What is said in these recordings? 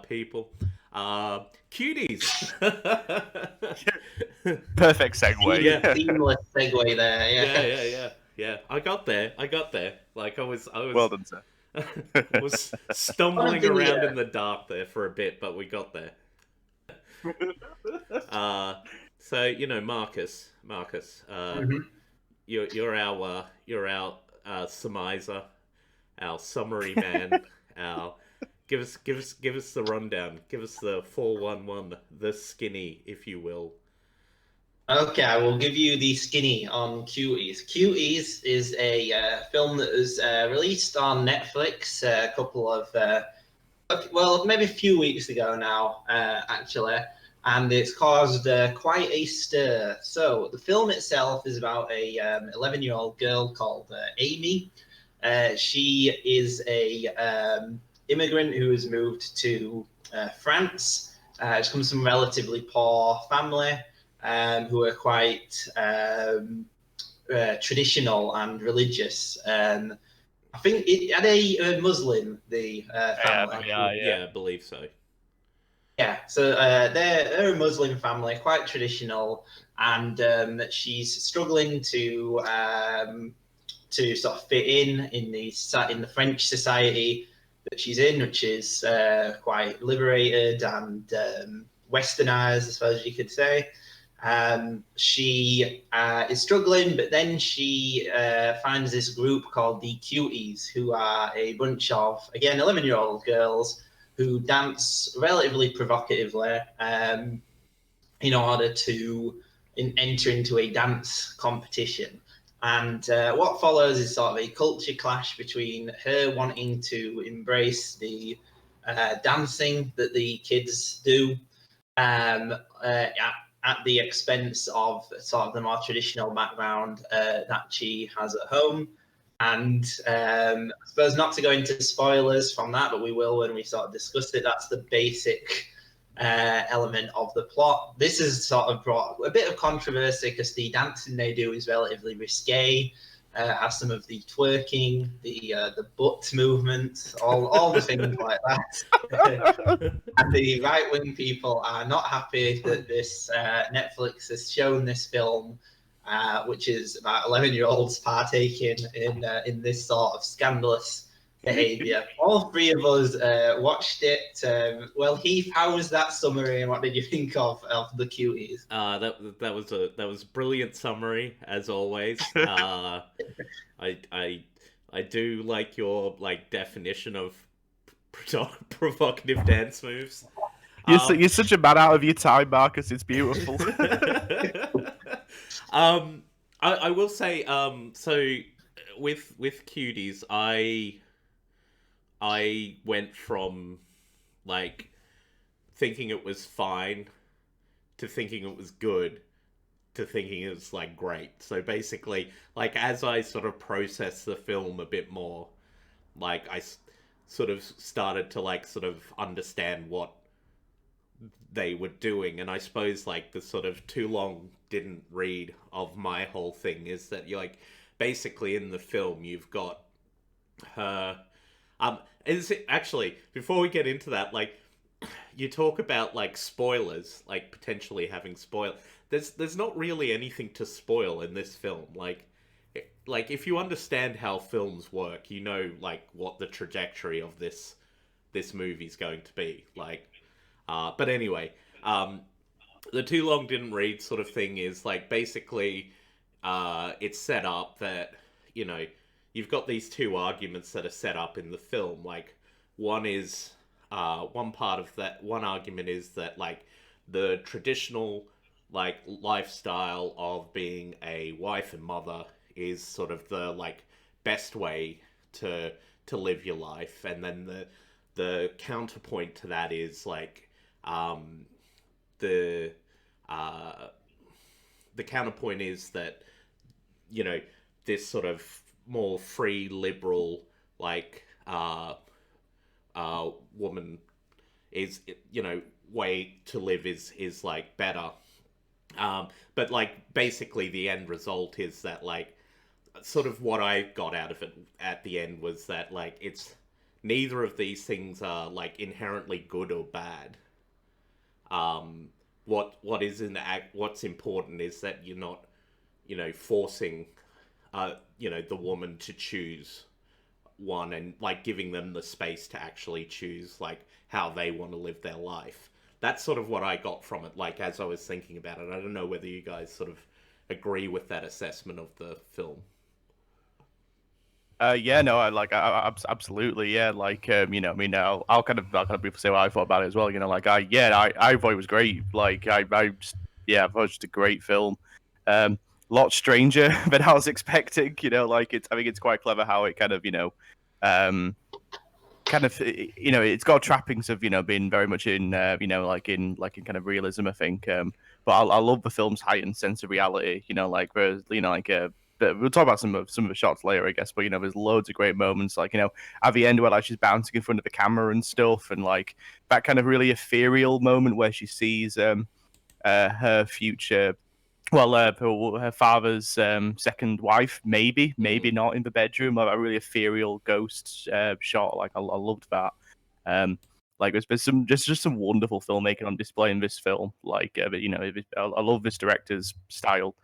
people. Cuties. Perfect segue. Yeah. Seamless segue there. Yeah, Yeah. yeah, yeah, yeah. I got there. I got there. Like I Well was, done, sir. was One of stumbling the around in the dark there for a bit, but we got there. Uh, so Marcus, Mhm. you're our surmiser, our summary man. Our give us the rundown. Give us the 411, the skinny, if you will. Okay, I will give you the skinny on Cuties. Cuties is a film that was released on Netflix a couple of, well, maybe a few weeks ago now, actually, and it's caused quite a stir. So the film itself is about a 11-year-old girl called Amy. She is a immigrant who has moved to France. She comes from a relatively poor family who are quite traditional and religious. I think are they Muslim, the Yeah, family? yeah, yeah. Yeah, I believe so. Yeah, so they're a Muslim family, quite traditional, and she's struggling to sort of fit in the French society that she's in, which is quite liberated and westernized, I suppose you could say. She is struggling, but then she finds this group called the Cuties, who are a bunch of, again, 11-year-old girls who dance relatively provocatively in order to enter into a dance competition. And what follows is sort of a culture clash between her wanting to embrace the dancing that the kids do at the expense of sort of the more traditional background that she has at home. And I suppose not to go into spoilers from that, but we will when we sort of discuss it. That's the basic element of the plot. This has sort of brought a bit of controversy because the dancing they do is relatively risque. Has some of the twerking, the butt movements, all the things like that. And the right wing people are not happy that this Netflix has shown this film, which is about 11-year-olds partaking in this sort of scandalous behaviour. All three of us watched it. Well, Heath, how was that summary, and what did you think of the Cuties? That was a brilliant summary as always. I do like your definition of provocative dance moves. You're such a man out of your time, Marcus. It's beautiful. I will say so with Cuties, I went from like thinking it was fine to thinking it was good to thinking it was great. So basically, as I sort of processed the film a bit more, I sort of started to sort of understand what they were doing. And I suppose the sort of too long didn't read of my whole thing is that you basically in the film you've got her is it actually, before we get into that, you talk about spoilers, potentially having spoil. There's not really anything to spoil in this film. If you understand how films work, you know what the trajectory of this movie's going to be. But anyway, the too long didn't read sort of thing is basically it's set up that you've got these two arguments that are set up in the film. One is one argument is that the traditional lifestyle of being a wife and mother is sort of the best way to live your life, and then the counterpoint to that is the the counterpoint is that this sort of more free liberal woman is way to live is better, but basically the end result is that sort of what I got out of it at the end was that it's neither of these things are like inherently good or bad. What is in the act? What's important is that you're not, forcing, the woman to choose one, and like giving them the space to actually choose like how they want to live their life. That's sort of what I got from it. Like as I was thinking about it, I don't know whether you guys sort of agree with that assessment of the film. Yeah, no, absolutely, yeah. Like, I mean, I'll kind of briefly say what I thought about it as well. Like, I thought it was great. Like, yeah, I thought it was just a great film. A lot stranger than I was expecting. Like I think it's quite clever how it kind of, um, it's got trappings of being very much in like in kind of realism, I think. But I love the film's heightened sense of reality. Like there's but we'll talk about some of the shots later, I guess. But there's loads of great moments, like at the end where like she's bouncing in front of the camera and stuff, and like that kind of really ethereal moment where she sees her future, well, her father's second wife, maybe not in the bedroom, like a really ethereal ghost shot. Like I loved that. Um, like there's some just some wonderful filmmaking on display in this film. Like, but I love this director's style.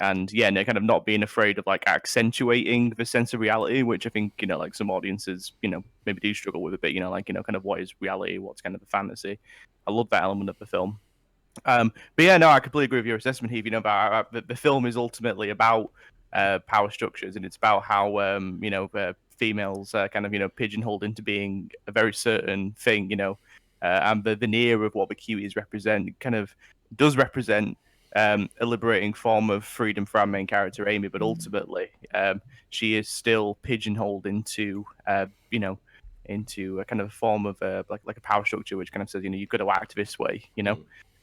And yeah, and kind of not being afraid of like accentuating the sense of reality, which I think like some audiences maybe do struggle with a bit. Like kind of what is reality, what's kind of the fantasy. I love that element of the film. But yeah, no, I completely agree with your assessment, Heath. About the film is ultimately about power structures, and it's about how females kind of pigeonholed into being a very certain thing. And the veneer of what the cuties represent kind of does represent a liberating form of freedom for our main character Amy, but ultimately she is still pigeonholed into into a kind of form of like a power structure, which kind of says you've got to act this way.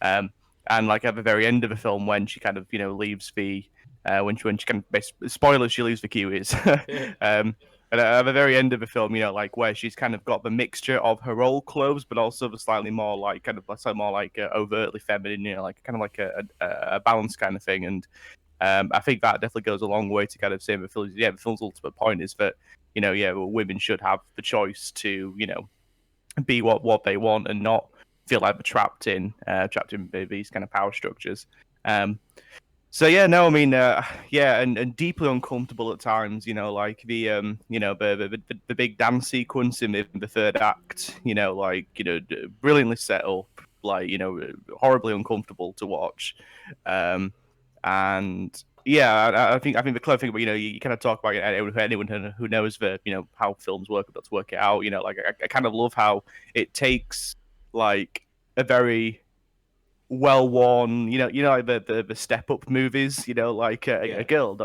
Um, and like at the very end of the film, when she kind of leaves the when she kind of spoilers, she leaves the cuties. And at the very end of the film, like where she's kind of got the mixture of her old clothes, but also the slightly more like kind of slightly more like overtly feminine, like kind of like a balance kind of thing. And I think that definitely goes a long way to kind of saying the film's ultimate point is that women should have the choice to be what they want and not feel like they're trapped in these kind of power structures. So yeah, no, I mean, yeah, and deeply uncomfortable at times. Like the big dance sequence in the third act. Like brilliantly set up. Like horribly uncomfortable to watch. And yeah, I think the clever thing about you kind of talk about anyone who knows the how films work, that's work it out. Like I kind of love how it takes like a very well worn, like the step up movies, like a girl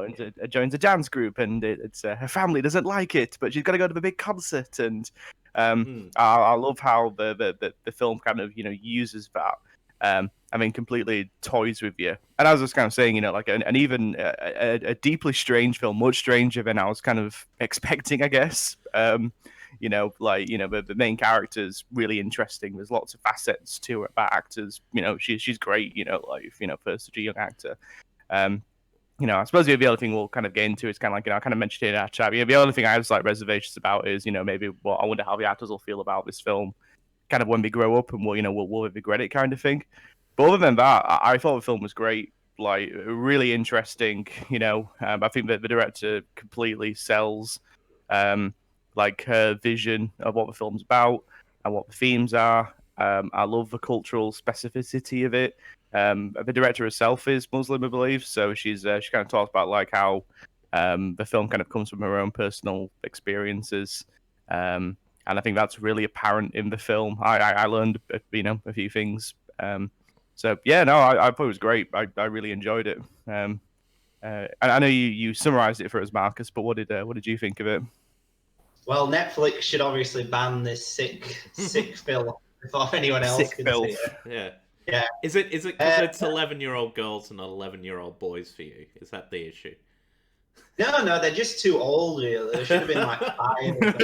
joins a dance group and it's her family doesn't like it, but she's got to go to the big concert, and I love how the film kind of uses that. I mean, completely toys with you. And as I was kind of saying, like and even a deeply strange film, much stranger than I was kind of expecting, I guess. The main character's really interesting. There's lots of facets to her about actors. She's great. For such a young actor. I suppose the other thing we'll kind of get into is kind of like I kind of mentioned it in our chat. The other thing I have like reservations about is maybe I wonder how the actors will feel about this film, kind of when they grow up and we'll regret it kind of thing. But other than that, I thought the film was great. Like really interesting. I think that the director completely sells. Like her vision of what the film's about and what the themes are. I love the cultural specificity of it. The director herself is Muslim, I believe, so she kind of talks about like how the film kind of comes from her own personal experiences, and I think that's really apparent in the film. I learned a few things. So yeah, no, I thought it was great. I really enjoyed it. And I know you summarized it for us, Marcus, but what did you think of it? Well, Netflix should obviously ban this sick film before anyone else Sick can filth. see it. Yeah. Yeah. Is it because it's 11-year-old girls and not 11-year-old boys for you? Is that the issue? No, they're just too old, really. They should have been like 5 or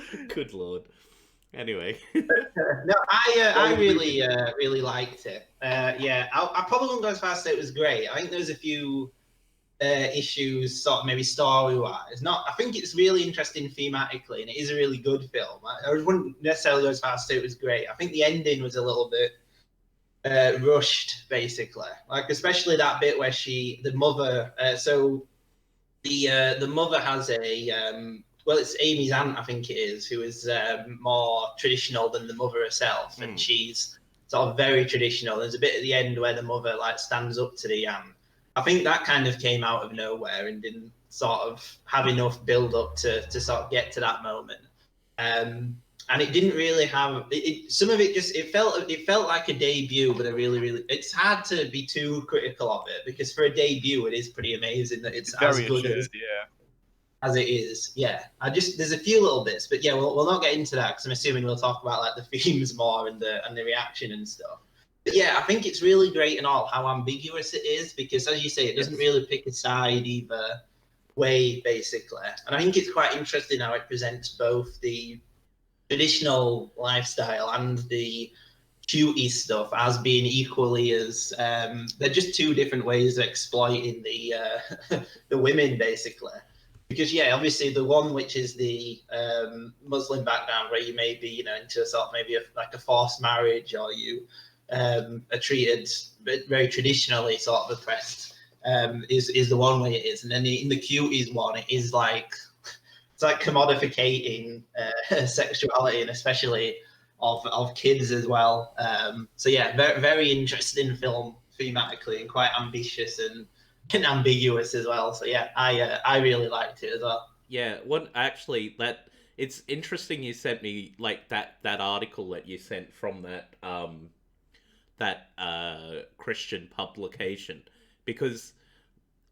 something. Good lord. Anyway. No, I really liked it. Yeah, I probably wouldn't go as far as to say it was great. I think there's a few issues, sort of maybe story-wise. Not, I think it's really interesting thematically, and it is a really good film. I wouldn't necessarily go as far as to say it was great. I think the ending was a little bit rushed, basically. Like especially that bit where the mother. So the mother has a well, it's Amy's aunt, I think it is, who is more traditional than the mother herself, and she's sort of very traditional. There's a bit at the end where the mother like stands up to the aunt. I think that kind of came out of nowhere and didn't sort of have enough build up to sort of get to that moment. And it didn't really have some of it. Just it felt like a debut, but a really it's hard to be too critical of it because for a debut, it is pretty amazing that it's as good as it is. Yeah, there's a few little bits, but yeah, we'll not get into that because I'm assuming we'll talk about like the themes more and the reaction and stuff. But yeah, I think it's really great and all how ambiguous it is because, as you say, it doesn't really pick a side either way, basically. And I think it's quite interesting how it presents both the traditional lifestyle and the cutie stuff as being equally as they're just two different ways of exploiting the the women, basically. Because yeah, obviously the one which is the Muslim background where you may be into sort of maybe like a forced marriage or you are treated very traditionally sort of oppressed is the one way it is, and then in the cuties one it is like it's like commodificating sexuality and especially of kids as well. So yeah, very very interesting film thematically and quite ambitious and ambiguous as well. So yeah, I really liked it as well. Yeah, actually that it's interesting you sent me like that article that you sent from that Christian publication, because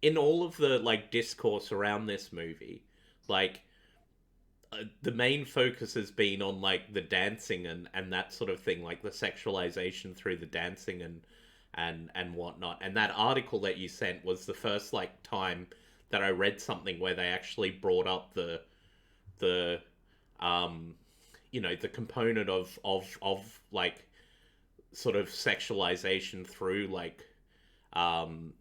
in all of the like discourse around this movie, like the main focus has been on like the dancing and that sort of thing, like the sexualization through the dancing and whatnot. And that article that you sent was the first like time that I read something where they actually brought up the the component of like sort of sexualization through like and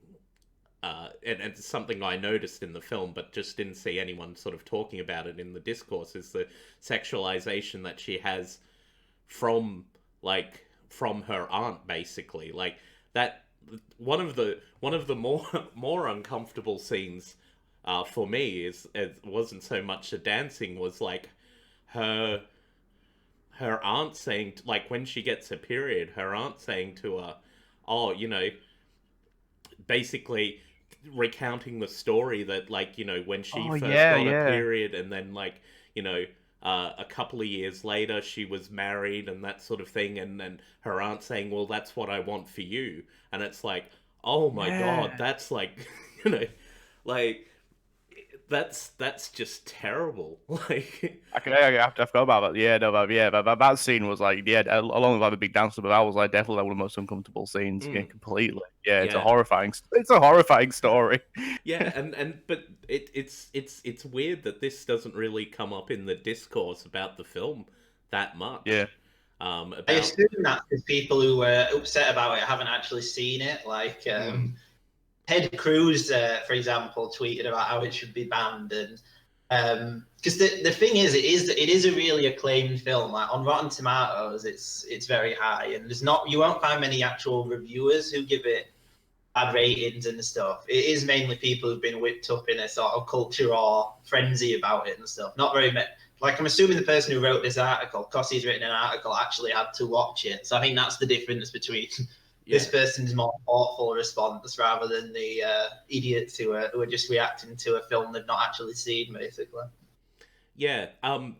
it's something I noticed in the film, but just didn't see anyone sort of talking about it in the discourse, is the sexualization that she has from her aunt, basically. Like that, one of the more uncomfortable scenes for me is it wasn't so much the dancing, was like her aunt saying, like when she gets her period, her aunt saying to her, oh, basically recounting the story that when she first got a period, and then a couple of years later she was married and that sort of thing, and then her aunt saying, well, that's what I want for you. And it's like, oh my god, that's like like that's just terrible. Like I forgot about that. Yeah, no, that scene was like, along with like the big dance, but that was like definitely one of the most uncomfortable scenes. Yeah, completely. Yeah, it's a horrifying story. Yeah, and but it's weird that this doesn't really come up in the discourse about the film that much. Yeah. I assume that because people who were upset about it haven't actually seen it. Like Ted Cruz, for example, tweeted about how it should be banned, and because the thing is, it is a really acclaimed film. Like on Rotten Tomatoes, it's very high, and you won't find many actual reviewers who give it bad ratings and stuff. It is mainly people who've been whipped up in a sort of culture or frenzy about it and stuff. Not very many. Like, I'm assuming the person who wrote this article, because he's written an article, actually had to watch it. So I think that's the difference between this person's more thoughtful response rather than the idiots who are just reacting to a film they've not actually seen, basically. Yeah, I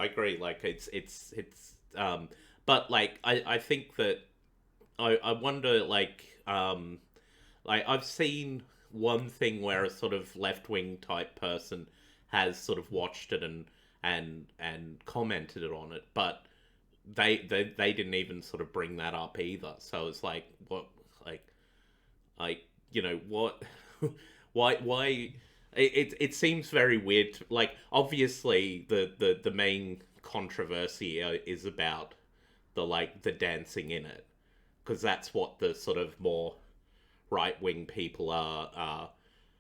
agree. Like, it's but like, I think that I wonder, like I've seen one thing where a sort of left-wing type person has sort of watched it and commented on it, but they didn't even sort of bring that up either. So it's like, what, what, why? It seems very weird. Like, obviously, the main controversy is about the dancing in it, because that's what the sort of more right-wing people are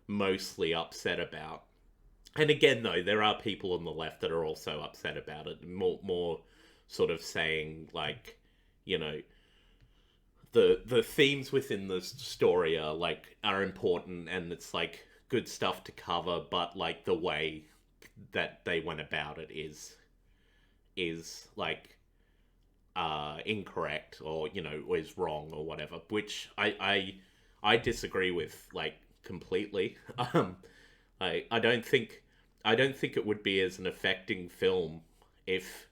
mostly upset about. And again, though, there are people on the left that are also upset about it. More sort of saying like, you know, the themes within the story are important, and it's like good stuff to cover, but like the way that they went about it is like incorrect, or is wrong or whatever, which I disagree with like completely. I don't think it would be as an affecting film if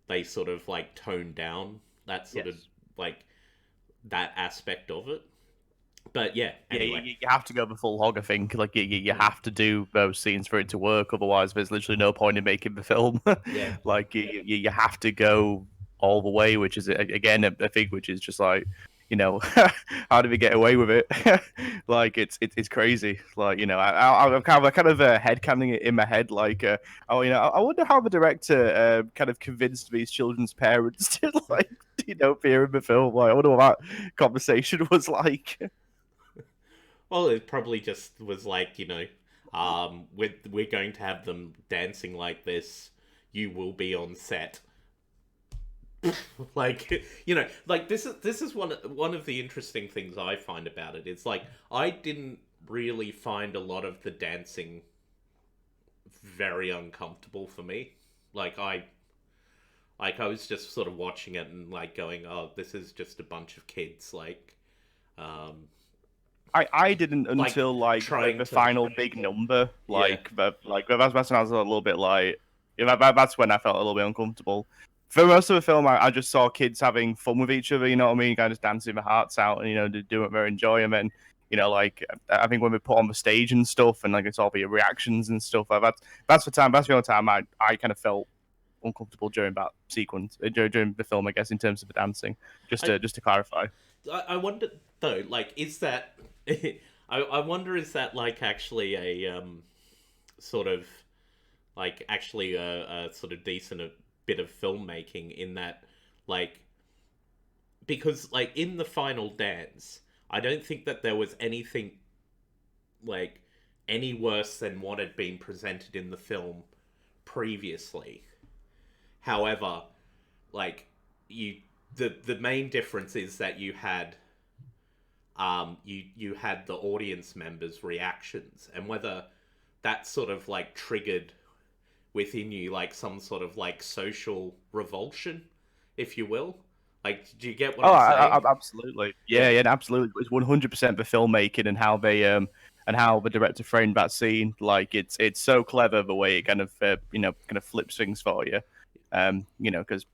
they sort of like toned down that sort of Yes. like that aspect of it. But yeah, Yeah, anyway. you have to go the full hog, I think. Like, you have to do those scenes for it to work. Otherwise, there's literally no point in making the film. Yeah. Like, you have to go all the way, which is, again, a thing which is just like, how do we get away with it? Like, it's crazy. Like, I'm kind of headcanon it in my head. Like, I wonder how the director kind of convinced these children's parents to, like, appear in the film. Like, I wonder what that conversation was like. Well, it probably just was like, we're going to have them dancing like this. You will be on set. Like, like this is one of the interesting things I find about it. It's like I didn't really find a lot of the dancing very uncomfortable for me. Like I was just sort of watching it and like going, "Oh, this is just a bunch of kids." Like, I didn't like until like trying the to final big number. Yeah. That's when I was a little bit like, that's when I felt a little bit uncomfortable. For most of the film, I just saw kids having fun with each other. You know what I mean? Kind of just dancing their hearts out, and doing it very enjoyment. Like I think when we put on the stage and stuff, and like it's all the reactions and stuff. That's the only time I kind of felt uncomfortable during that sequence during the film, I guess, in terms of the dancing. Just to clarify. I wonder though, like, is that? I wonder, is that like actually a sort of like actually a sort of decent bit of filmmaking in that, like, because like in the final dance, I don't think that there was anything like any worse than what had been presented in the film previously. However, like the main difference is that you had the audience members' reactions, and whether that sort of like triggered within you like some sort of like social revulsion, if you will. Like, do you get what I'm saying? Absolutely. Yeah, absolutely. It's 100% the filmmaking and how the director framed that scene. Like, it's so clever the way it kind of kind of flips things for you. Because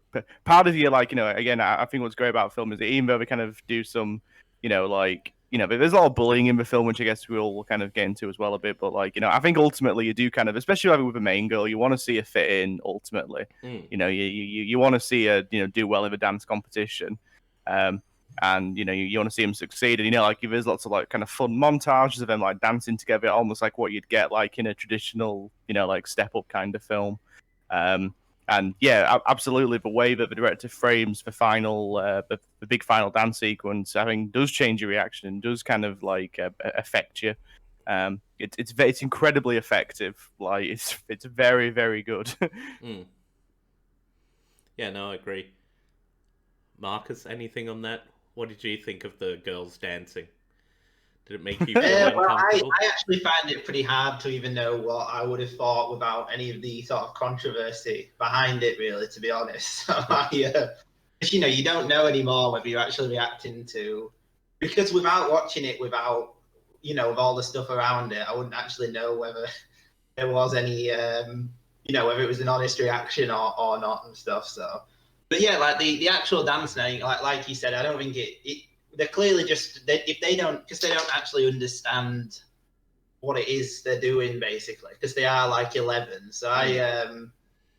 part of you, like, again, I think what's great about film is that even though they kind of do some, there's a lot of bullying in the film, which I guess we'll kind of get into as well a bit. But like, I think ultimately you do kind of, especially with the main girl, you want to see her fit in ultimately. Mm. You want to see her, do well in the dance competition. And you want to see them succeed, and like there's lots of like kind of fun montages of them like dancing together, almost like what you'd get like in a traditional like step up kind of film. And yeah, absolutely, the way that the director frames the final, the big final dance sequence, I think, does change your reaction and does kind of like affect you. It's incredibly effective. Like it's very, very good. Mm. Yeah, no, I agree. Marcus, anything on that? What did you think of the girls dancing? Did it make you feel Well, uncomfortable? I actually find it pretty hard to even know what I would have thought without any of the sort of controversy behind it, really, to be honest. So you don't know anymore whether you're actually reacting to, because without watching it, without, with all the stuff around it, I wouldn't actually know whether there was any, whether it was an honest reaction or not and stuff. So, but yeah, like the actual dancing, like you said, I don't think they're clearly just if they don't, because they don't actually understand what it is they're doing, basically, because they are like 11. So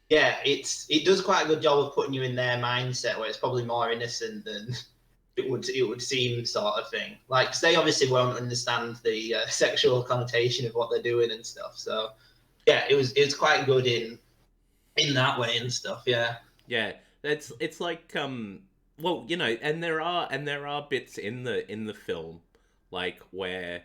it does quite a good job of putting you in their mindset, where it's probably more innocent than it would seem, sort of thing. Like, 'cause they obviously won't understand the sexual connotation of what they're doing and stuff. So yeah, it was quite good in that way and stuff. Yeah. Yeah, it's like well, and there are bits in the film like where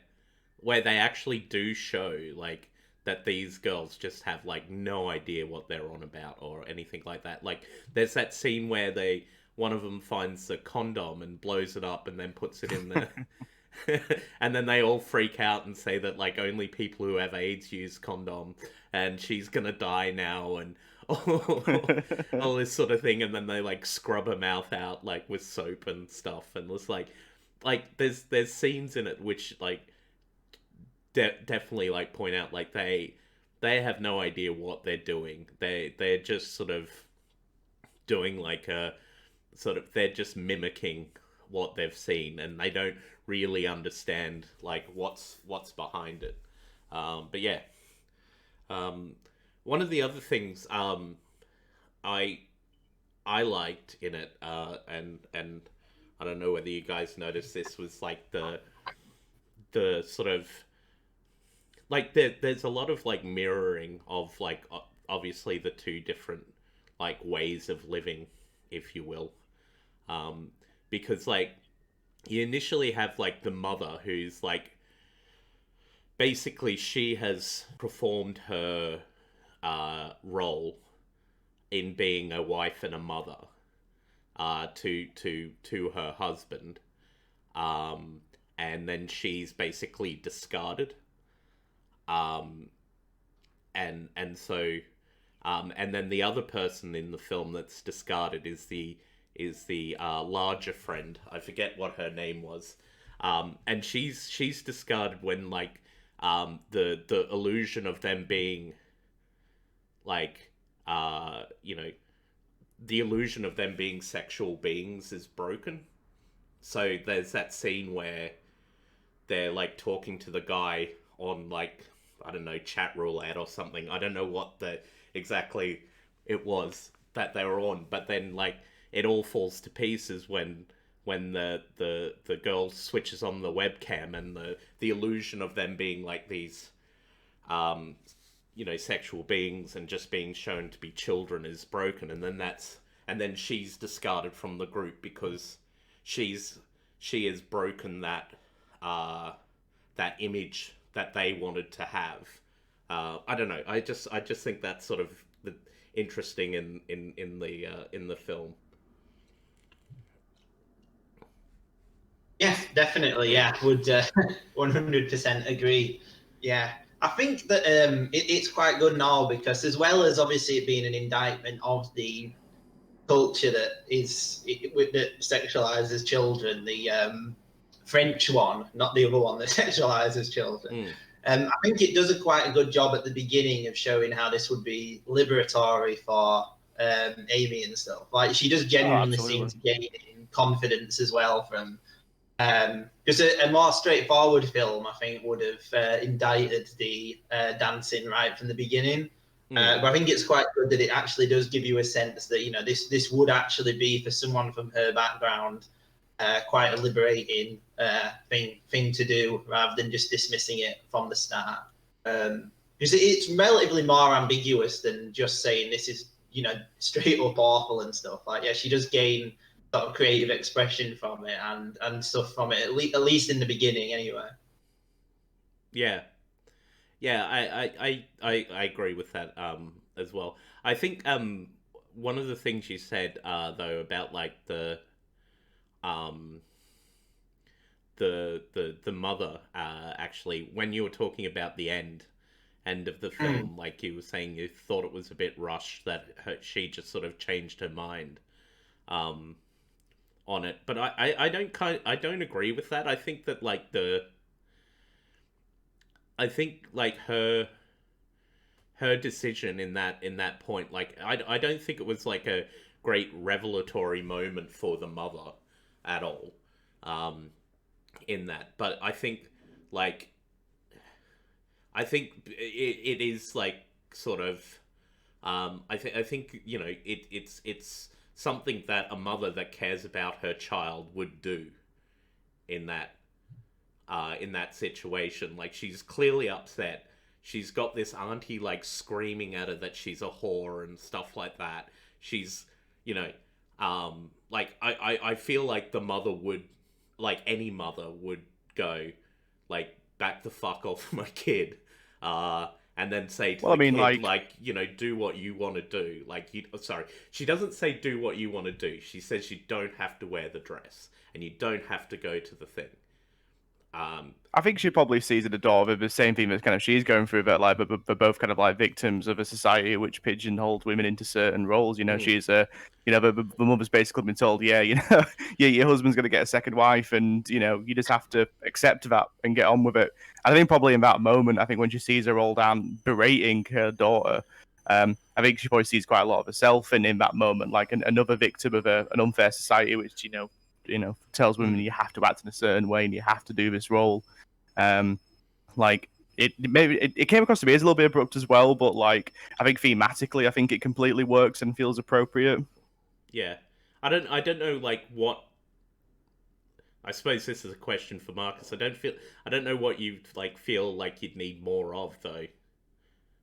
where they actually do show like that these girls just have like no idea what they're on about or anything like that. Like there's that scene where one of them finds the condom and blows it up and then puts it in the and then they all freak out and say that like only people who have AIDS use condom and she's gonna die now and all this sort of thing, and then they like scrub her mouth out like with soap and stuff, and it's like there's scenes in it which like definitely like point out like they have no idea what they're doing. They're just sort of doing like a sort of they're just mimicking what they've seen, and they don't really understand like what's behind it. But yeah, one of the other things I I liked in it, and I don't know whether you guys noticed this, was like the sort of like there's a lot of like mirroring of like obviously the two different like ways of living, if you will, um, because like you initially have like the mother who's like basically she has performed her role in being a wife and a mother to her husband, um, and then she's basically discarded, um, and so and then the other person in the film that's discarded is the larger friend. I forget what her name was, and she's discarded when like the illusion of them being like you know, the illusion of them being sexual beings is broken. So there's that scene where they're like talking to the guy on like, I don't know, chat roulette or something. I don't know what the exactly it was that they were on, but then like it all falls to pieces when the girl switches on the webcam, and the illusion of them being like these you know, sexual beings and just being shown to be children is broken, and then she's discarded from the group because she has broken that that image that they wanted to have. I don't know. I just think that's sort of interesting in the film. Yeah, definitely. Yeah, would 100% agree. Yeah, I think that it's quite good now because, as well as obviously it being an indictment of the culture that sexualizes children, the French one, not the other one that sexualizes children. Mm. I think it does quite a good job at the beginning of showing how this would be liberatory for Amy and stuff. Like she does genuinely seem to gain confidence as well from. Because a more straightforward film, I think, would have indicted the dancing right from the beginning. But I think it's quite good that it actually does give you a sense that, you know, this would actually be, for someone from her background, quite a liberating thing to do, rather than just dismissing it from the start. Because it's relatively more ambiguous than just saying this is, you know, straight up awful and stuff. Like, yeah, she does gain sort of creative expression from it and stuff from it, at least in the beginning, anyway. Yeah. Yeah, I agree with that as well. I think one of the things you said though about like um the mother actually, when you were talking about the end of the film, like you were saying you thought it was a bit rushed, that she just sort of changed her mind on it. But I don't agree with that. I think that like her decision in that point, like I don't think it was like a great revelatory moment for the mother at all, in that. But I think like it is like sort of I think you know it's something that a mother that cares about her child would do in that situation. Like she's clearly upset. She's got this auntie like screaming at her that she's a whore and stuff like that. She's, you know, like I feel like the mother would, like any mother would go, like, back the fuck off my kid, and then say to Well, I the mean, kid, like, do what you want to do. Sorry, she doesn't say do what you want to do. She says you don't have to wear the dress and you don't have to go to the thing. I think she probably sees it a door of the same thing that kind of she's going through, but like, but they're both kind of like victims of a society which pigeonholed women into certain roles. You know, she's the mother's basically been told, yeah, yeah, your husband's going to get a second wife, and you just have to accept that and get on with it. And I think probably in that moment, I think when she sees her old aunt berating her daughter, I think she probably sees quite a lot of herself in that moment, like another victim of an unfair society, which tells women you have to act in a certain way and you have to do this role. Like it came across to me as a little bit abrupt as well, but like I think thematically, I think it completely works and feels appropriate. Yeah, I don't know like what. I suppose this is a question for Marcus. I don't know what you like feel like you'd need more of though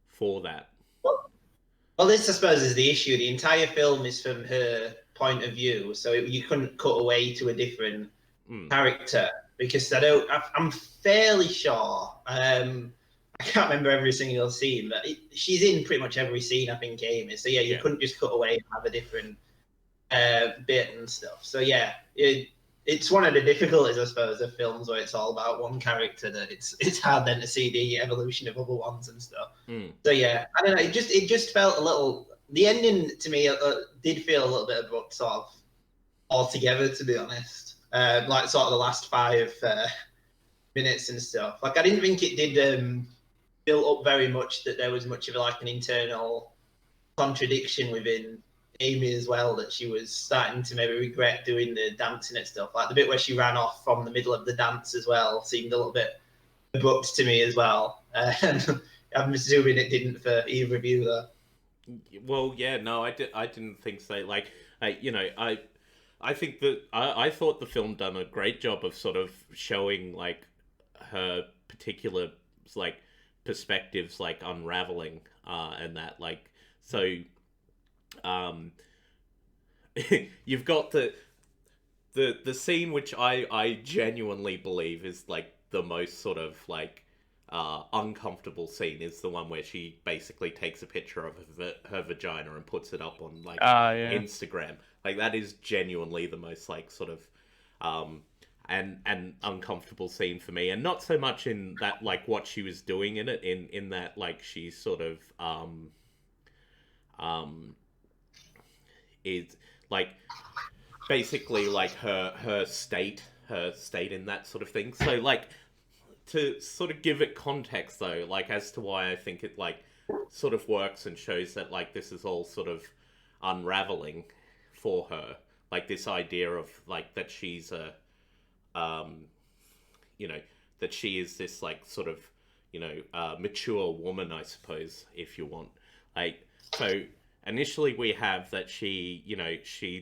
for that. Well, this I suppose is the issue. The entire film is from her point of view, so you couldn't cut away to a different character because I'm fairly sure. I can't remember every single scene, but she's in pretty much every scene. I think Amy. So yeah, you couldn't just cut away and have a different bit and stuff. So yeah, it's one of the difficulties, I suppose, of films where it's all about one character. That it's hard then to see the evolution of other ones and stuff. So yeah, I don't know. It just felt a little. The ending to me did feel a little bit abrupt, sort of altogether. To be honest, like sort of the last 5 minutes and stuff. Like I didn't think it did build up very much. That there was much of like an internal contradiction within Amy as well, that she was starting to maybe regret doing the dancing and stuff. Like the bit where she ran off from the middle of the dance as well seemed a little bit abrupt to me as well. I'm assuming it didn't for either of you though. Well, yeah, no, I didn't think so. Like, I think that I thought the film done a great job of sort of showing like her particular like perspectives like unraveling and that like so you've got the scene which I genuinely believe is like the most sort of like uncomfortable scene is the one where she basically takes a picture of her vagina and puts it up on like Instagram. Like that is genuinely the most like sort of and uncomfortable scene for me, and not so much in that like what she was doing in it, in that like she sort of is like basically like her state in that sort of thing. So like to sort of give it context though, like as to why I think it like sort of works and shows that like this is all sort of unraveling for her, like this idea of like that she's a that she is this like sort of mature woman, I suppose, if you want. Like so initially we have that she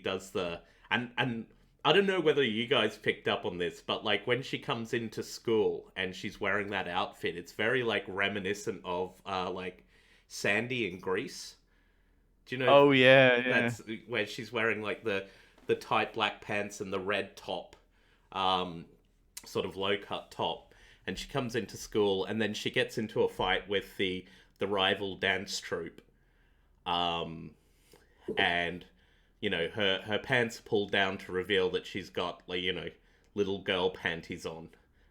does the and I don't know whether you guys picked up on this, but like when she comes into school and she's wearing that outfit, it's very like reminiscent of like Sandy in Grease. Do you know? Oh yeah. That's where she's wearing like the tight black pants and the red top, sort of low cut top, and she comes into school and then she gets into a fight with the rival dance troupe, and her pants are pulled down to reveal that she's got like little girl panties on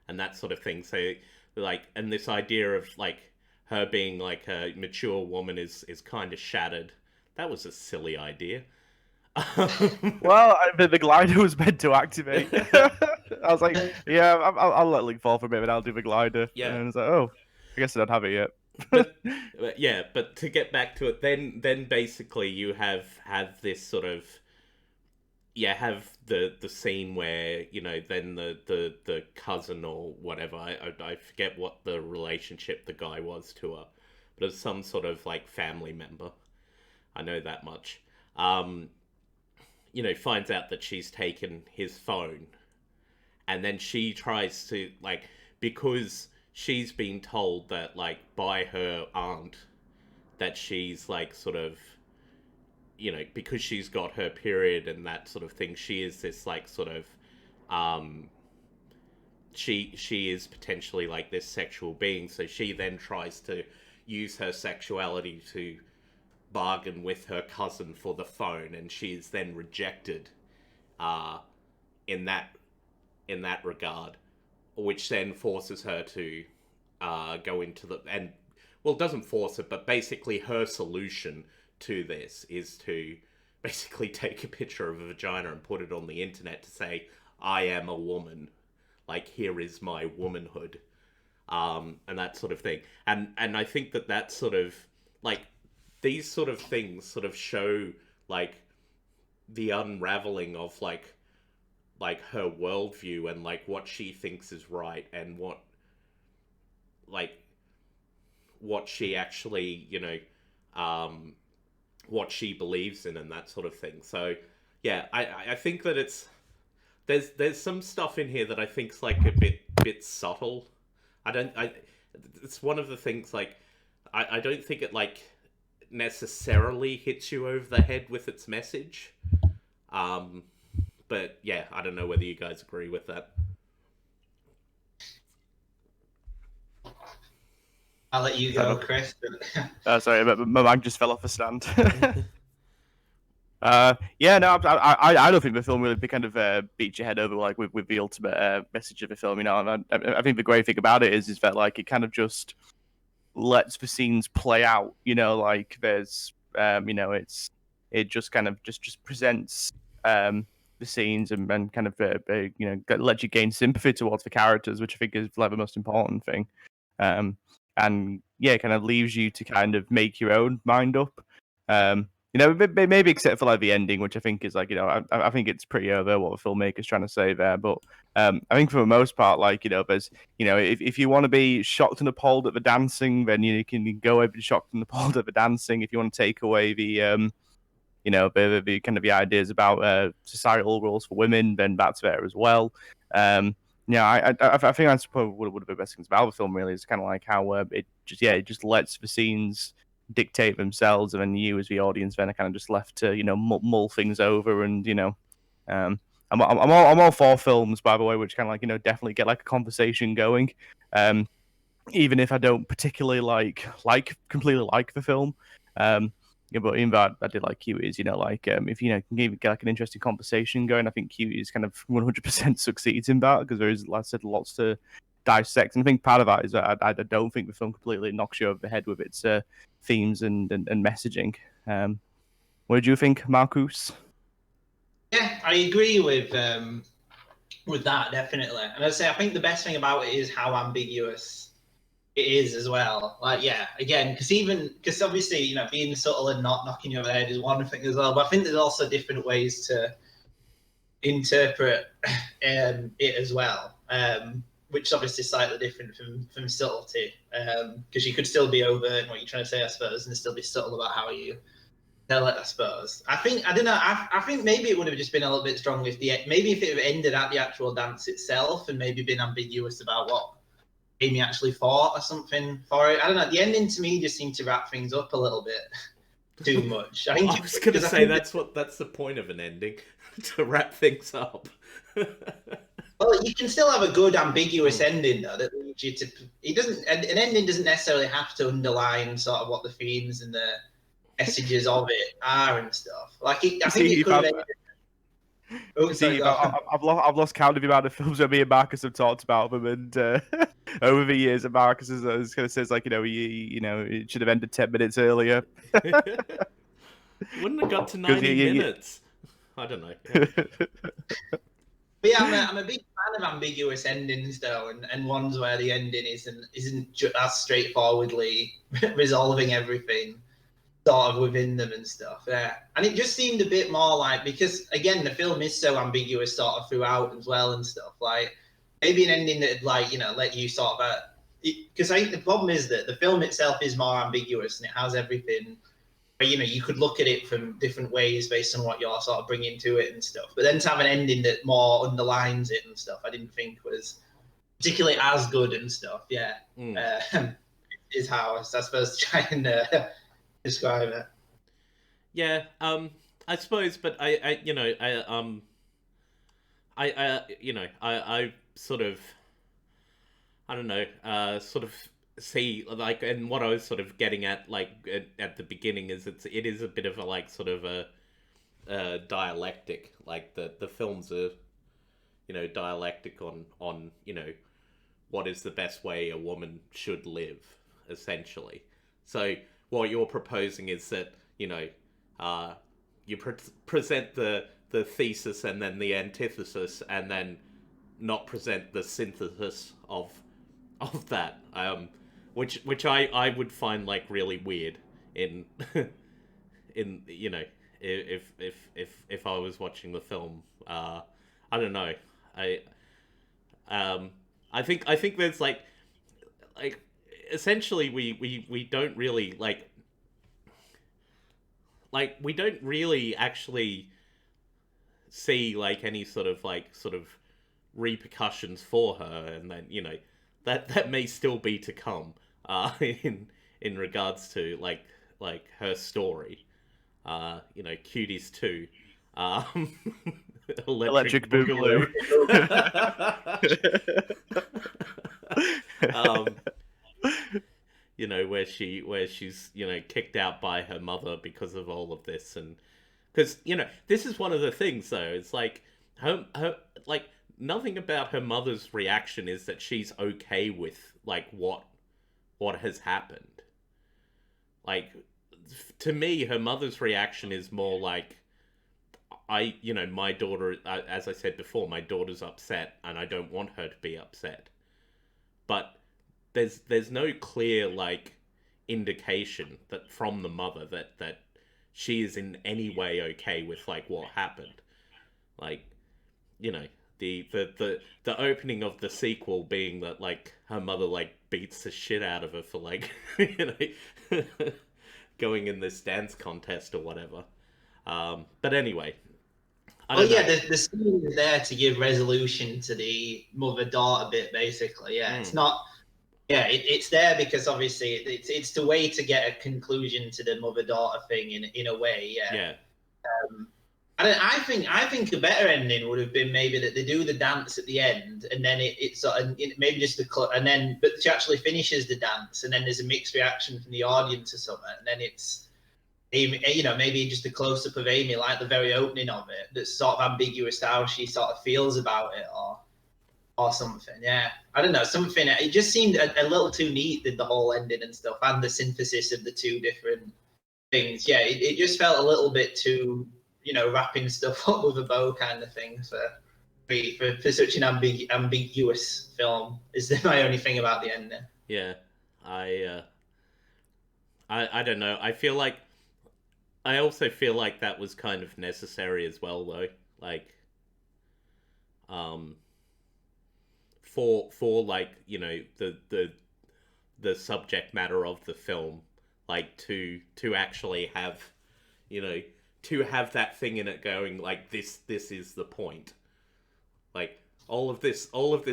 and that sort of thing. So like, and this idea of like her being like a mature woman is kind of shattered. That was a silly idea. Well, the glider was meant to activate. I was like, yeah, I'll let Link fall for a bit, and I'll do the glider. Yeah. And it's like, oh, I guess I don't have it yet. but to get back to it, then basically you have this sort of have the scene where then the cousin or whatever, I forget what the relationship the guy was to her, but it's some sort of like family member. I know that much. Finds out that she's taken his phone, and then she tries to like, because she's been told that like by her aunt that she's like sort of because she's got her period and that sort of thing, she is this like sort of she is potentially like this sexual being, so she then tries to use her sexuality to bargain with her cousin for the phone, and she is then rejected uh, in that regard, which then forces her to go into the and well, it doesn't force it, but basically her solution to this is to basically take a picture of a vagina and put it on the internet to say, I am a woman, like here is my womanhood, and that sort of thing. And I think that sort of like these sort of things sort of show like the unraveling of like her worldview and like what she thinks is right and like what she actually what she believes in and that sort of thing. So yeah, I think that there's some stuff in here that I think's like a bit subtle. It's one of the things like I don't think it like necessarily hits you over the head with its message. But yeah, I don't know whether you guys agree with that. I'll let you go, Chris. Sorry, but my mag just fell off a stand. Yeah, no, I don't think the film really kind of beats your head over like with the ultimate message of the film. You know, I think the great thing about it is that like it kind of just lets the scenes play out. You know, like there's it just kind of just presents the scenes and kind of lets you gain sympathy towards the characters, which I think is like the most important thing. And yeah, it kind of leaves you to kind of make your own mind up. Maybe except for like the ending, which I think is like, I think it's pretty over what the filmmaker's trying to say there. But I think for the most part, like, there's, if you want to be shocked and appalled at the dancing, then you can go over to shocked and appalled at the dancing. If you want to take away the the kind of the ideas about societal rules for women, then that's there as well. I think that's probably one of the best things about the film. Really, is kind of like how it just lets the scenes dictate themselves, and then you as the audience then are kind of just left to mull things over, and I'm all for films, by the way, which kind of like definitely get like a conversation going. Even if I don't particularly completely like the film. Yeah, but even though I did like Cuties, if can get like an interesting conversation going, I think Cuties kind of 100% succeeds in that because there is, like I said, lots to dissect. And I think part of that is that I don't think the film completely knocks you over the head with its themes and messaging. What did you think, Marcus? Yeah, I agree with that definitely. And I say I think the best thing about it is how ambiguous it is as well. Like, yeah, again, because obviously, being subtle and not knocking you over the head is one thing as well. But I think there's also different ways to interpret it as well, which is obviously slightly different from subtlety. Because you could still be overt in what you're trying to say, I suppose, and still be subtle about how you tell it, I suppose. I don't know. I think maybe it would have just been a little bit stronger if maybe if it had ended at the actual dance itself and maybe been ambiguous about what Amy actually fought or something for it. I don't know. The ending to me just seemed to wrap things up a little bit too much. I was going to say that's the point of an ending, to wrap things up. Well, you can still have a good ambiguous ending though that leads you to. An ending doesn't necessarily have to underline sort of what the themes and the messages of it are and stuff. Like I think it could have ended. I've lost count of the amount of films that me and Marcus have talked about them, and over the years, and Marcus kind of says like, it should have ended 10 minutes earlier. Wouldn't have got to 90 minutes. I don't know. Yeah. But yeah, I'm a big fan of ambiguous endings though, and ones where the ending isn't as straightforwardly resolving everything sort of within them and stuff. Yeah, and it just seemed a bit more like, because again the film is so ambiguous sort of throughout as well and stuff, like maybe an ending that let you sort of because I think the problem is that the film itself is more ambiguous and it has everything, but you could look at it from different ways based on what you're sort of bringing to it and stuff, but then to have an ending that more underlines it and stuff I didn't think was particularly as good and stuff. Is how I suppose to try and describe it. Yeah, I suppose, but I sort of I don't know, sort of see like, and what I was sort of getting at like at the beginning is it is a bit of a like sort of a dialectic. Like the films are, you know, dialectic on you know, what is the best way a woman should live, essentially. So what you're proposing is that, you know, you present the thesis and then the antithesis, and then not present the synthesis of that, which I would find like really weird in in, you know, if I was watching the film. I don't know. I um I think there's like essentially we don't really like we don't really actually see like any sort of repercussions for her, and then, you know, that may still be to come, in regards to like her story, you know, Cuties 2, um Electric Boogaloo. um you know, where she's, you know, kicked out by her mother because of all of this. And because, you know, this is one of the things though, it's like her like nothing about her mother's reaction is that she's okay with like what has happened. Like, to me, her mother's reaction is more like, you know, my daughter, as I said before, my daughter's upset and I don't want her to be upset. But there's no clear like indication that from the mother that she is in any way okay with like what happened. Like, you know, the opening of the sequel being that like her mother like beats the shit out of her for like you know, going in this dance contest or whatever. But anyway, well, yeah, the scene is there to give resolution to the mother-daughter bit, basically. Yeah, it's not. Yeah, it's there because obviously it's the way to get a conclusion to the mother-daughter thing in a way. Yeah. Yeah. I think a better ending would have been maybe that they do the dance at the end, and then it's sort of maybe just and then but she actually finishes the dance, and then there's a mixed reaction from the audience or something, and then it's Amy, you know, maybe just a close up of Amy, like the very opening of it, that's sort of ambiguous how she sort of feels about it, or something. Yeah, I don't know, something. It just seemed a little too neat, did the whole ending and stuff, and the synthesis of the two different things. Yeah, it just felt a little bit too, you know, wrapping stuff up with a bow kind of thing for such an ambiguous film. Is my only thing about the ending. Yeah, I don't know. I also feel like that was kind of necessary as well, though. Like, for like, you know, the subject matter of the film, like to actually have, you know, to have that thing in it going like this is the point. Like all of this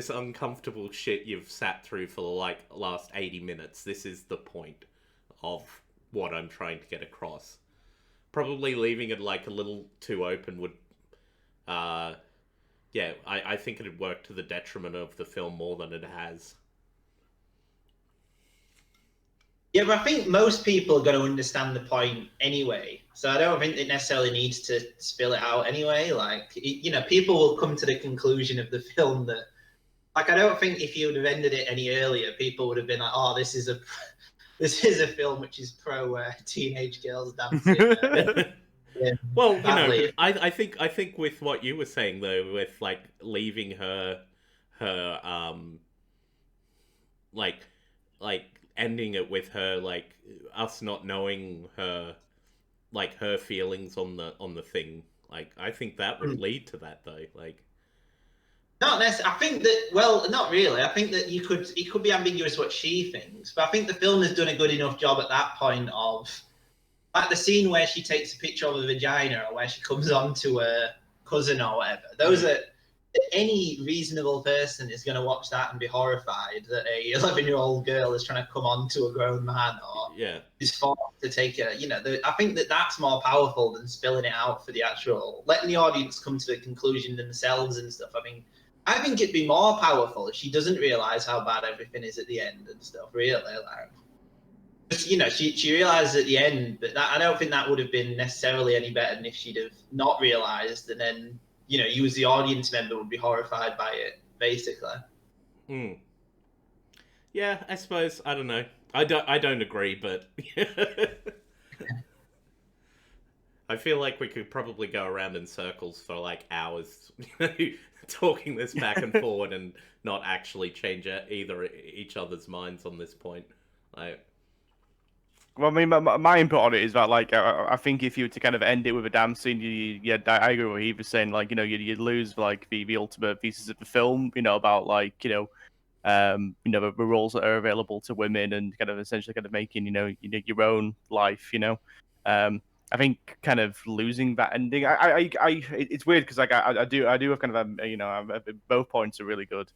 uncomfortable shit you've sat through for the like last 80 minutes, this is the point of what I'm trying to get across. Probably leaving it like a little too open would yeah, I think it'd work to the detriment of the film more than it has. Yeah, but I think most people are going to understand the point anyway. So I don't think it necessarily needs to spill it out anyway. Like, you know, people will come to the conclusion of the film that, like, I don't think if you would have ended it any earlier, people would have been like, oh, this is a film which is pro teenage girls dancing. Well, you know, I think with what you were saying though, with like leaving her like ending it with her like us not knowing her like her feelings on the thing, like I think that would lead to that though. Like, not necessarily. I think that, well, not really. I think that it could be ambiguous what she thinks, but I think the film has done a good enough job at that point of, like the scene where she takes a picture of a vagina or where she comes on to a cousin or whatever. Those are, any reasonable person is going to watch that and be horrified that a 11-year-old girl is trying to come on to a grown man, or is forced to take a, you know, I think that that's more powerful than spilling it out for the actual, letting the audience come to the conclusion themselves and stuff. I mean, I think it'd be more powerful if she doesn't realize how bad everything is at the end and stuff. Really, like, just, you know, she realizes at the end, but I don't think that would have been necessarily any better than if she'd have not realized, and then, you know, you as the audience member would be horrified by it, basically. Yeah, I suppose. I don't know. I don't agree, but I feel like we could probably go around in circles for like hours, talking this back and forward and not actually change either each other's minds on this point. Like, Well, I mean, my input on it is that, like, I think if you were to kind of end it with a dance scene, yeah, I agree with what he was saying. Like, you know, you'd lose like the ultimate pieces of the film. You know, about like, the roles that are available to women and kind of essentially kind of making, your own life. I think kind of losing that ending. It's weird because like I do have kind of both points are really good.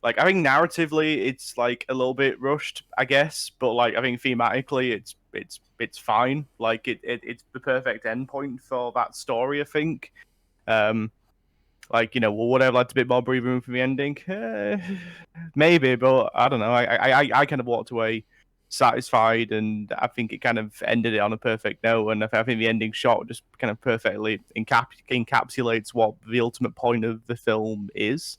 Like I think narratively it's like a little bit rushed, I guess, but like I think thematically it's fine. Like it's the perfect endpoint for that story, I think. Like, would I have liked a bit more breathing room for the ending? Maybe, but I don't know. I kind of walked away satisfied, and I think it kind of ended it on a perfect note. And I think the ending shot just kind of perfectly encapsulates what the ultimate point of the film is.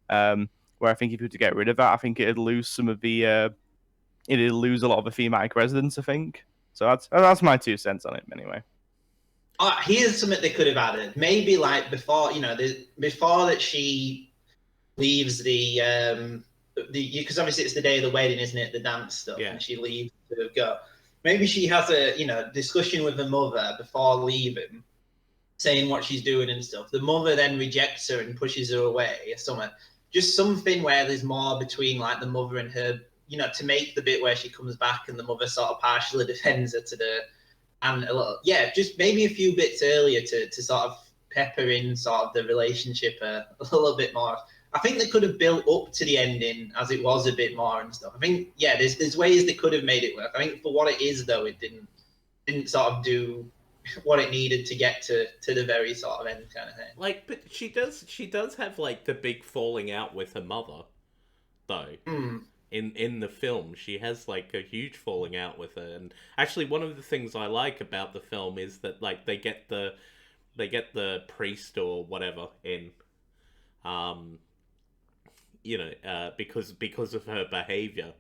Where I think if you were to get rid of that, I think it'd lose some of the it'd lose a lot of the thematic resonance, I think. So that's my 2 cents on it, anyway. Here's something they could have added. Maybe like before, you know, before that she leaves the because obviously it's the day of the wedding, isn't it? The dance stuff, Yeah. and she leaves to go. Maybe she has a discussion with the mother before leaving, saying what she's doing and stuff. The mother then rejects her and pushes her away or something. Just something where there's more between like the mother and her, to make the bit where she comes back and the mother sort of partially defends her to the. And a little, just maybe a few bits earlier to sort of pepper in sort of the relationship a little bit more. I think they could have built up to the ending as it was a bit more and stuff. I think there's ways they could have made it work. I think for what it is though, it didn't sort of do what it needed to get to the very sort of end kind of thing. like, but she does have like the big falling out with her mother, though. In the film, she has like a huge falling out with her, and actually one of the things I like about the film is that like they get the priest or whatever in, because of her behavior,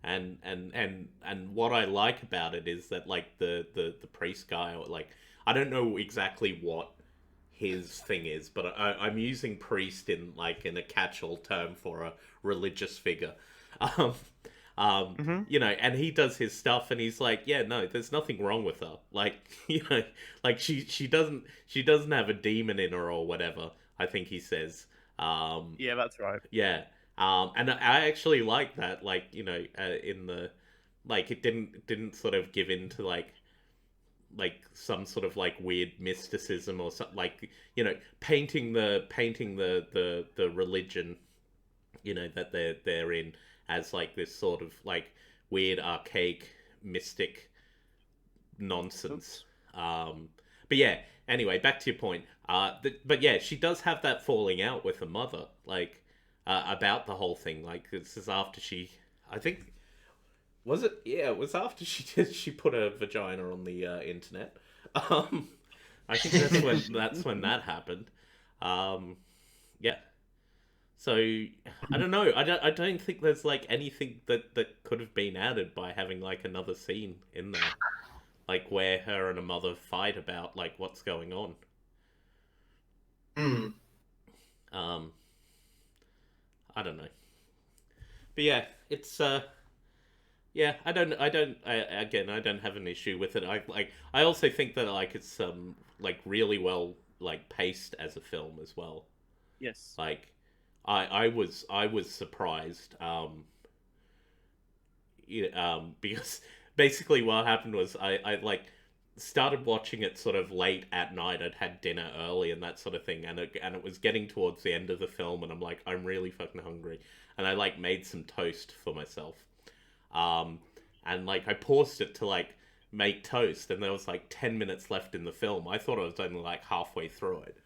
and what I like about it is that like the priest guy, or like I don't know exactly what his thing is, but I'm using priest in a catch-all term for a religious figure. And he does his stuff, and he's like, yeah, no, there's nothing wrong with her. Like, like she doesn't have a demon in her or whatever. I think he says. Yeah, that's right. Yeah. And I actually like that. Like, in the, like, it didn't sort of give in to like some sort of like weird mysticism or something, like, painting the religion, that they're in as like this sort of like weird archaic mystic nonsense. But yeah, anyway, back to your point. But yeah, she does have that falling out with her mother, like about the whole thing. Like, this is after she, I think, was it? Yeah, it was after she put her vagina on the internet. I think that's when that happened. Yeah. So I don't know. I don't think there's like anything that could have been added by having like another scene in there, like where her and her mother fight about like what's going on. I don't know. But yeah, it's yeah, I don't again, I don't have an issue with it. I also think that like it's like really well like paced as a film as well. Yes. Like I was surprised because basically what happened was I like started watching it sort of late at night. I'd had dinner early and that sort of thing, and it was getting towards the end of the film, and I'm like, I'm really fucking hungry, and I like made some toast for myself, and like I paused it to like make toast, and there was like 10 minutes left in the film. I thought I was only like halfway through it,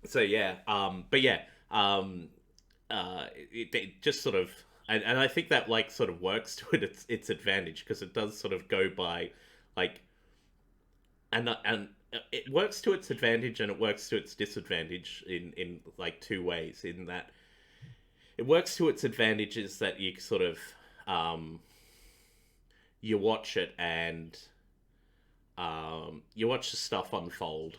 So yeah, but yeah, it just sort of, and I think that like sort of works to its advantage because it does sort of go by, like, and it works to its advantage and it works to its disadvantage in like two ways. In that it works to its advantage is that you sort of um you watch it and you watch the stuff unfold,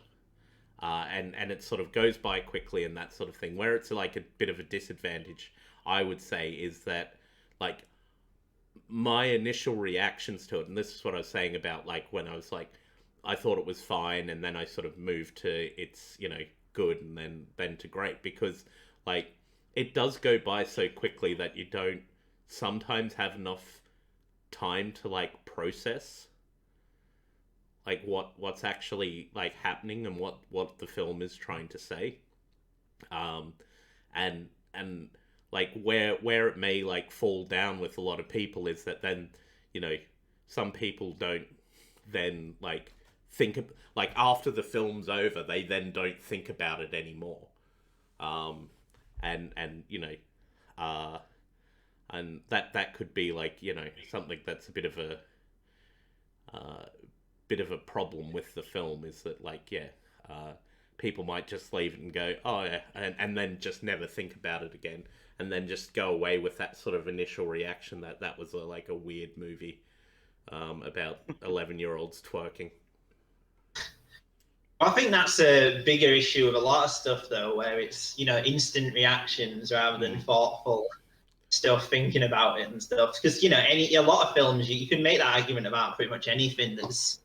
and it sort of goes by quickly and that sort of thing. Where it's like a bit of a disadvantage, I would say, is that like my initial reactions to it, and this is what I was saying about like when I was like, I thought it was fine, and then I sort of moved to it's good, and then to great because like it does go by so quickly that you don't sometimes have enough time to like process like what's actually like happening and what the film is trying to say, um and like where it may like fall down with a lot of people is that then you know some people don't then like like after the film's over they then don't think about it anymore, um and uh and that could be like something that's a uh, bit of a problem with the film is that like people might just leave it and go oh yeah and then just never think about it again and then just go away with that sort of initial reaction that that was like a weird movie about 11-year-olds twerking. I think that's a bigger issue with a lot of stuff, though, where it's instant reactions rather than thoughtful stuff, thinking about it and stuff. Because a lot of films you can make that argument about pretty much anything that's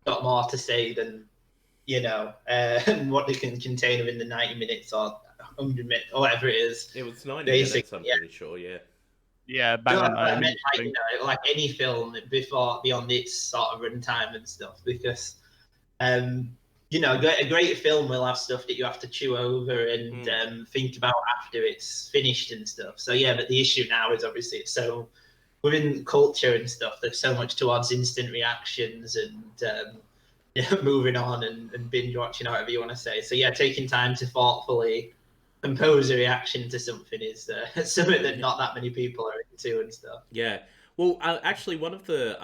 got more to say than what they can contain within the 90 minutes or 100 minutes or whatever it is. It was 90 minutes, I'm pretty sure, yeah. Yeah, bang on. I meant like any film beyond its sort of runtime and stuff, because a great film will have stuff that you have to chew over and think about after it's finished and stuff. So yeah, but the issue now is obviously it's so within culture and stuff. There's so much towards instant reactions and moving on and binge watching, however you want to say. So yeah, taking time to thoughtfully compose a reaction to something is something that not that many people are into and stuff. Yeah. Well, actually, one of the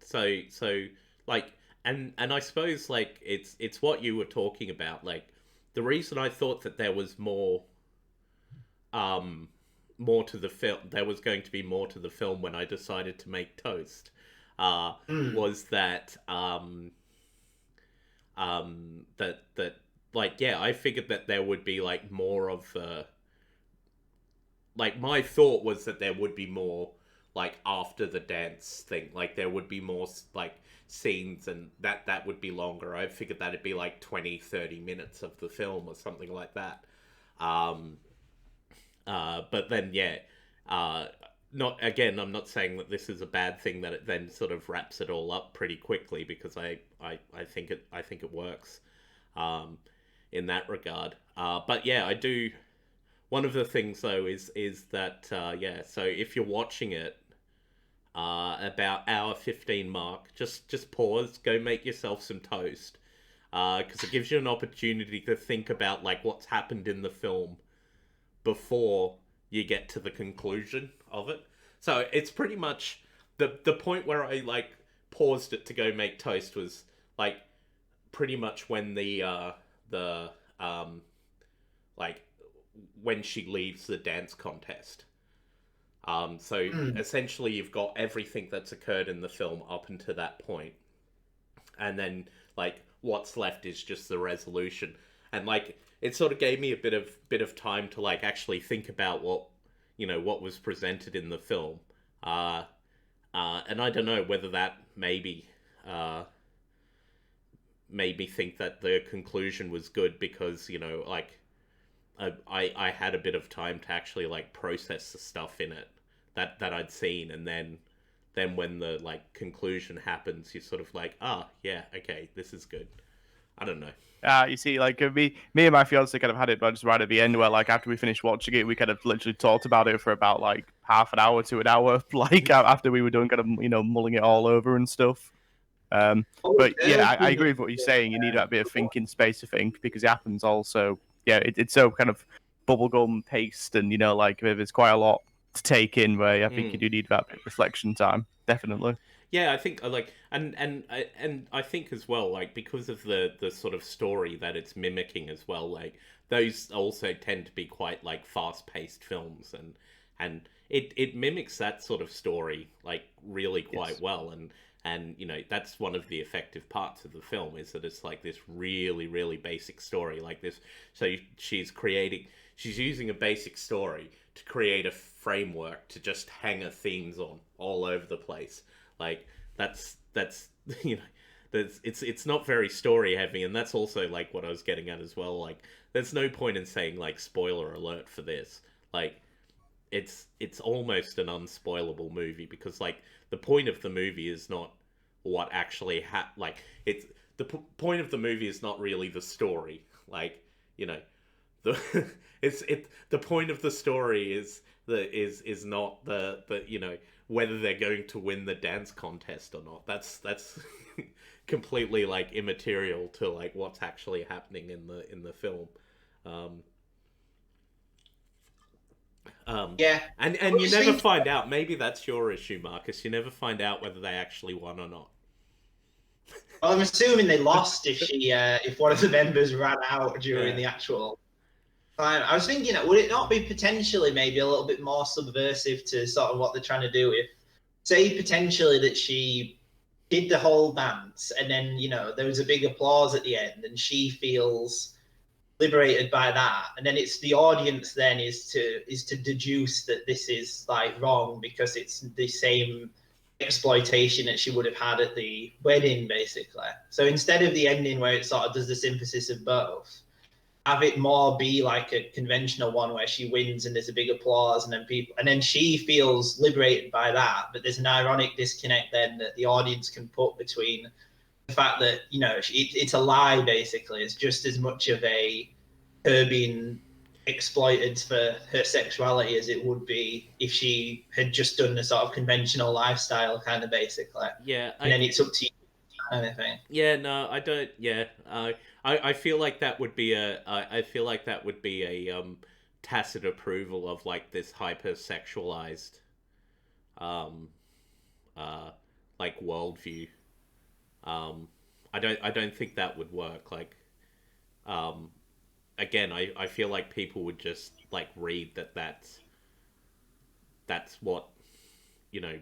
so like, and I suppose like it's what you were talking about. Like, the reason I thought that there was more to the film, there was going to be more to the film when I decided to make Toast, was that that like yeah, I figured that there would be like more of like my thought was that there would be more like after the dance thing, like there would be more like scenes and that would be longer. I figured that'd be like 20-30 minutes of the film or something like that. But then yeah, not again, I'm not saying that this is a bad thing that it then sort of wraps it all up pretty quickly, because I think it works in that regard. But yeah, I do. One of the things though is that yeah, so if you're watching it about hour 15 mark, just pause, go make yourself some toast, because it gives you an opportunity to think about like what's happened in the film before you get to the conclusion of it. So it's pretty much the point where I like paused it to go make toast was like pretty much when the like when she leaves the dance contest. So essentially you've got everything that's occurred in the film up until that point, and then like what's left is just the resolution. And like it sort of gave me a bit of time to like actually think about what was presented in the film, and I don't know whether that maybe made me think that the conclusion was good, because like I had a bit of time to actually like process the stuff in it that I'd seen, and then when the like conclusion happens, you're sort of like, yeah, okay, this is good. I don't know. You see, like me and my fiance kind of had it just right at the end, where like after we finished watching it, we kind of literally talked about it for about like half an hour to an hour, like after we were done, kind of mulling it all over and stuff. But yeah, I agree with what you're saying. You need that bit of thinking space to think, because it happens also yeah, it's so kind of bubblegum paced, and like there's quite a lot to take in. Where I think you do need that bit of reflection time, definitely. Yeah, I think like and I think as well, like because of the sort of story that it's mimicking as well, like those also tend to be quite like fast paced films, and it mimics that sort of story like really quite Yes. well, and that's one of the effective parts of the film is that it's like this really really basic story like this. So she's using a basic story to create a framework to just hang her themes on all over the place. Like that's you know it's not very story heavy, and that's also like what I was getting at as well. Like there's no point in saying like spoiler alert for this. Like it's almost an unspoilable movie because like the point of the movie is not what actually like it's point of the movie is not really the story. Like the the point of the story is not the whether they're going to win the dance contest or not. That's completely like immaterial to like what's actually happening in the film. Um, Yeah. I and you just never think, find out. Maybe that's your issue, Marcus. You never find out whether they actually won or not. well, I'm assuming they lost if one of the members ran out during Yeah. the actual time. I was thinking, would it not be potentially maybe a little bit more subversive to sort of what they're trying to do if, say, potentially that she did the whole dance and then, there was a big applause at the end and she feels liberated by that, and then it's the audience then is to deduce that this is like wrong because it's the same exploitation that she would have had at the wedding, basically. So instead of the ending where it sort of does the synthesis of both, have it more be like a conventional one where she wins and there's a big applause and then she feels liberated by that, but there's an ironic disconnect then that the audience can put between the fact that it's a lie, basically. It's just as much of a her being exploited for her sexuality as it would be if she had just done the sort of conventional lifestyle, kind of, basically. Yeah, And then it's up to you, kind of thing. yeah, no, I don't. Yeah, I feel like that would be I feel like that would be a tacit approval of like this hypersexualized um uh like worldview. Um, I don't think that would work. Like um, again, I feel like people would just like read that that's what you know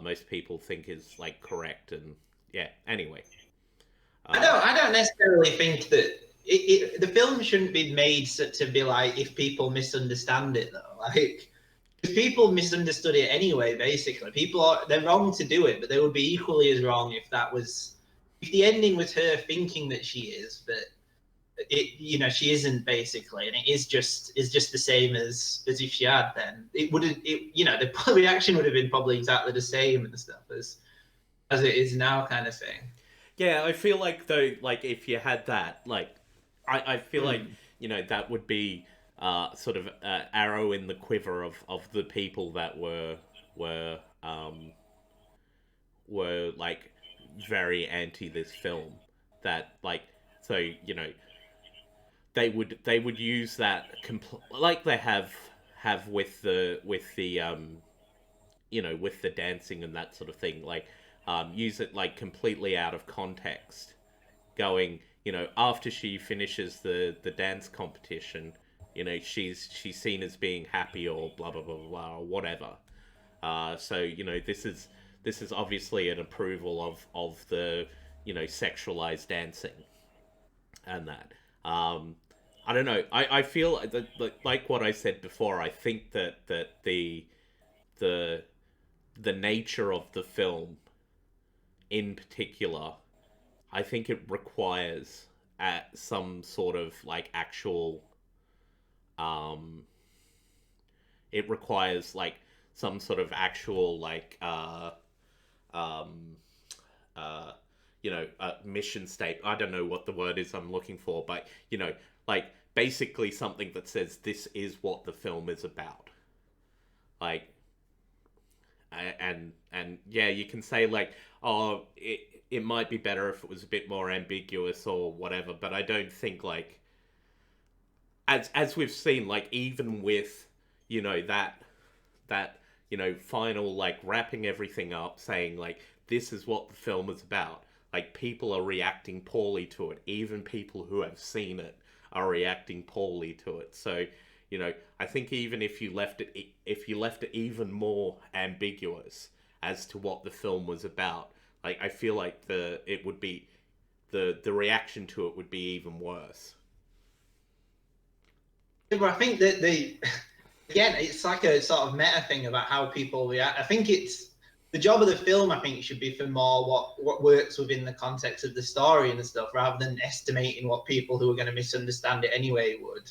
most people think is like correct, and yeah. Anyway, I uh, don't. I don't necessarily think that the film shouldn't be made to be like if people misunderstand it, though. Like, if people misunderstood it anyway. Basically, they're wrong to do it, but they would be equally as wrong if the ending was her thinking that she is, but she isn't, basically, and it is just the same as if she had. Then it wouldn't. The reaction would have been probably exactly the same and stuff as it is now, kind of thing. yeah, I feel like though, like if you had that, like I feel like Mm. that would be sort of arrow in the quiver of the people that were were like very anti this film. That like so they would use that like they have with the with the dancing and that sort of thing, like use it like completely out of context, going after she finishes the dance competition, she's seen as being happy or blah blah blah blah or whatever. So this is obviously an approval of the sexualized dancing and that. I don't know. I feel that, like what I said before. I think that the the nature of the film, in particular, I think it requires some sort of like actual. Um, it requires like some sort of actual like um, mission state. I don't know what the word is I'm looking for, but like basically something that says this is what the film is about. Like, and yeah, you can say like, oh, it might be better if it was a bit more ambiguous or whatever, but I don't think like as we've seen, like even with that final like wrapping everything up, saying like this is what the film is about. Like people are reacting poorly to it. Even people who have seen it are reacting poorly to it. So I think even if you left it even more ambiguous as to what the film was about, like I feel like the reaction to it would be even worse. Yeah, but I think that again, it's like a sort of meta thing about how people react. I think it's the job of the film. I think should be for more what works within the context of the story and stuff, rather than estimating what people who are going to misunderstand it anyway would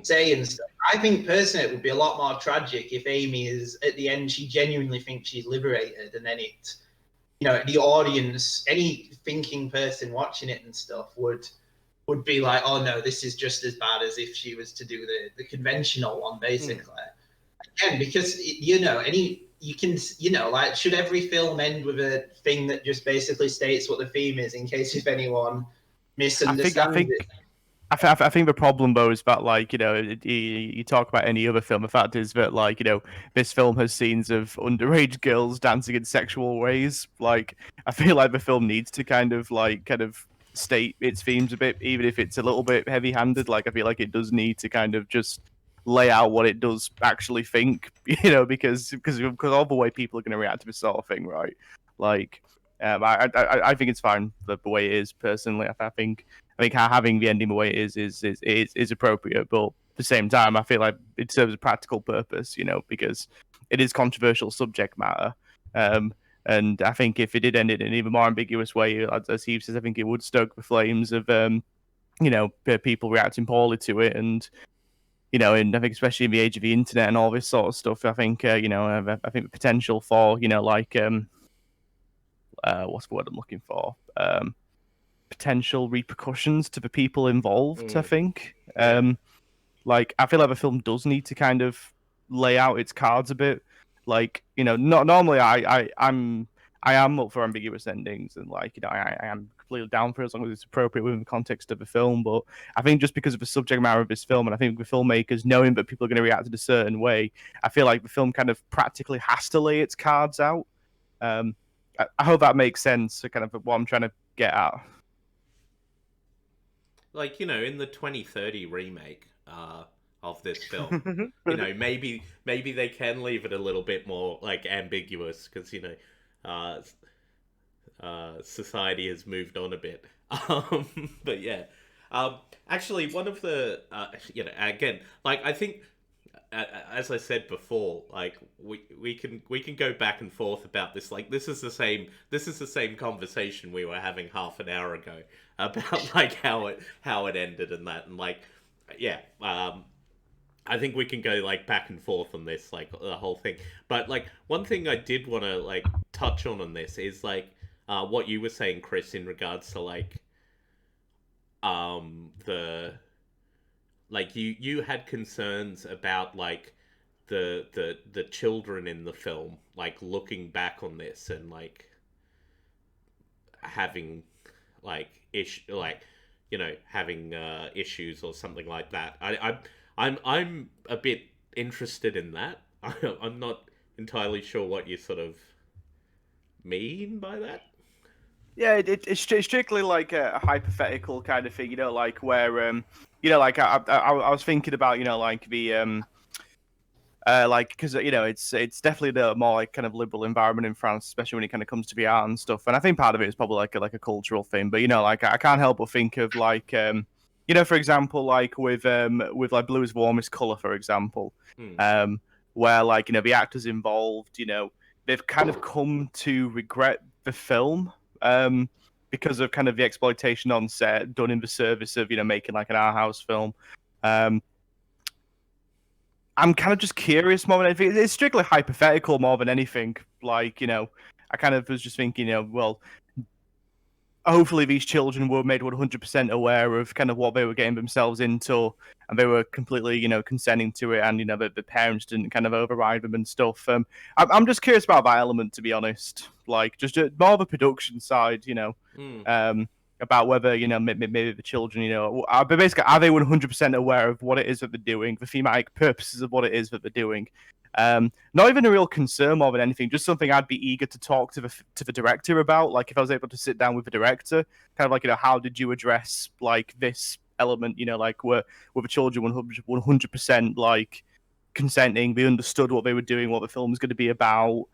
say and stuff. I think personally, it would be a lot more tragic if Amy is at the end, she genuinely thinks she's liberated, and then the audience, any thinking person watching it and stuff would be like, oh no, this is just as bad as if she was to do the conventional one, basically. Again, because like, should every film end with a thing that just basically states what the theme is, in case if anyone misunderstands it? I think the problem though is that, like, you talk about any other film. The fact is that, like, this film has scenes of underage girls dancing in sexual ways. Like, I feel like the film needs to kind of state its themes a bit, even if it's a little bit heavy-handed. Like, I feel like it does need to kind of just lay out what it does actually think, because of the way people are going to react to this sort of thing, right? Like, I think it's fine the way it is personally. I think having the ending the way it is appropriate, but at the same time, I feel like it serves a practical purpose, because it is controversial subject matter. And I think if it did end it in an even more ambiguous way, as Steve says, I think it would stoke the flames of people reacting poorly to it, and and I think especially in the age of the internet and all this sort of stuff, I think I think the potential for like what's the word I'm looking for? Potential repercussions to the people involved. I think, like, I feel like the film does need to kind of lay out its cards a bit. Like, not normally I am up for ambiguous endings, and like, I am completely down for it as long as it's appropriate within the context of the film. But I think just because of the subject matter of this film, and I think the filmmakers knowing that people are going to react in a certain way, I feel like the film kind of practically has to lay its cards out. I hope that makes sense. Kind of what I'm trying to get at. Like, in the 2030 remake of this film, maybe they can leave it a little bit more like ambiguous, because society has moved on a bit. But yeah, actually, one of the again, like, I think, as I said before, like we can go back and forth about this. Like, this is the same conversation we were having half an hour ago about like how it ended and that, and like, yeah, I think we can go like back and forth on this, like the whole thing. But like, one thing I did want to like touch on this is like what you were saying, Chris, in regards to like the, like, you had concerns about like the children in the film, like looking back on this and like having like having issues or something like that. I'm a bit interested in that. I'm not entirely sure what you sort of mean by that. Yeah, it's strictly like a hypothetical kind of thing, like where like I was thinking about, like the like, because it's definitely the more like kind of liberal environment in France, especially when it kind of comes to the art and stuff. And I think part of it is probably like a cultural thing. But like, I can't help but think of like for example, like with like Blue is the Warmest Color, for example, where like the actors involved, they've kind of come to regret the film because of kind of the exploitation on set done in the service of making like an art house film. I'm kind of just curious more than anything. It's strictly hypothetical more than anything. Like, I kind of was just thinking, well, hopefully these children were made 100% aware of kind of what they were getting themselves into, and they were completely, consenting to it, and, the parents didn't kind of override them and stuff. I'm just curious about that element, to be honest. Like, just more of a production side, about whether maybe the children are basically are they 100% aware of what it is that they're doing, the thematic purposes of what it is that they're doing. Not even a real concern more than anything, just something I'd be eager to talk to the director about. Like if I was able to sit down with the director, kind of like how did you address like this element? Like were the children 100% like consenting? They understood what they were doing, what the film was going to be about.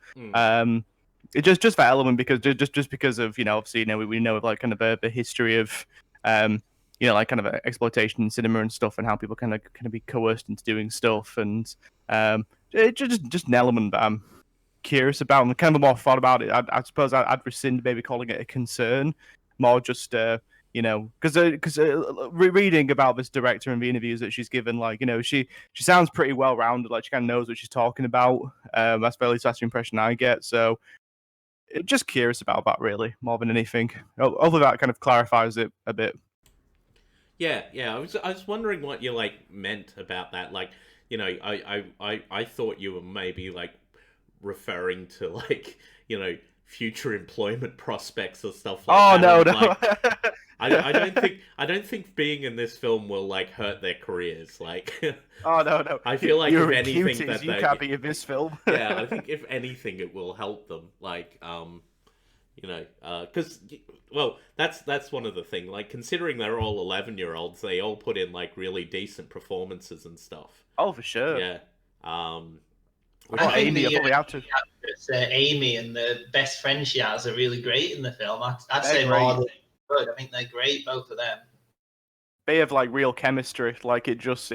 It just that element because just because of obviously we know like kind of the history of like kind of exploitation in cinema and stuff, and how people kind of be coerced into doing stuff, and just an element that I'm curious about and kind of more thought about it. I suppose I'd rescind maybe calling it a concern, more just because reading about this director and the interviews that she's given, like she sounds pretty well rounded, like she kind of knows what she's talking about. That's the impression I get. So just curious about that, really, more than anything. Although that kind of clarifies it a bit. Yeah. I was wondering what you like meant about that. Like, I thought you were maybe like referring to like future employment prospects or stuff like that. Oh no. Like, I don't think being in this film will like hurt their careers. Like, oh no. I feel like You're if anything Cuties, that you can't be in this film. yeah, I think if anything, it will help them. Like, because well, that's one of the things. Like, considering they're all 11-year-olds, they all put in like really decent performances and stuff. Oh, for sure. Yeah. I think Amy, the actress, Amy and the best friend she has are really great in the film. I'd say great. more than good. I think they're great, both of them. They have like real chemistry. Like it just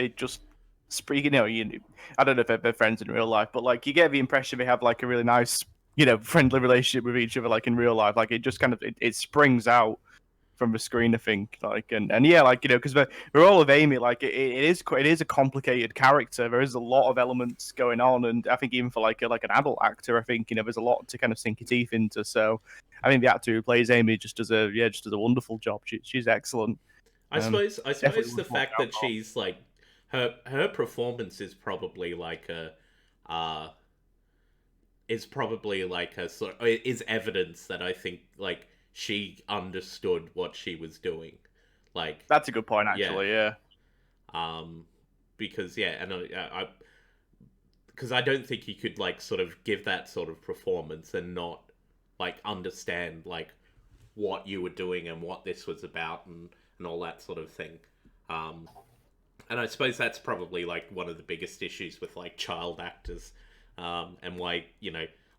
speaking. I don't know if they're friends in real life, but like you get the impression they have like a really nice, friendly relationship with each other, like in real life. Like it just kind of it springs out from the screen, I think. Like and yeah, like because the role of Amy, like it is a complicated character. There is a lot of elements going on, and I think even for like an adult actor, I think there's a lot to kind of sink your teeth into. So I think the actor who plays Amy just does a wonderful job. She's excellent. I suppose the fact that she's like her performance is probably like is evidence that I think like she understood what she was doing. Like, that's a good point, actually. Yeah. Because because I don't think you could like sort of give that sort of performance and not like understand like what you were doing and what this was about and all that sort of thing. And I suppose that's probably like one of the biggest issues with like child actors, and why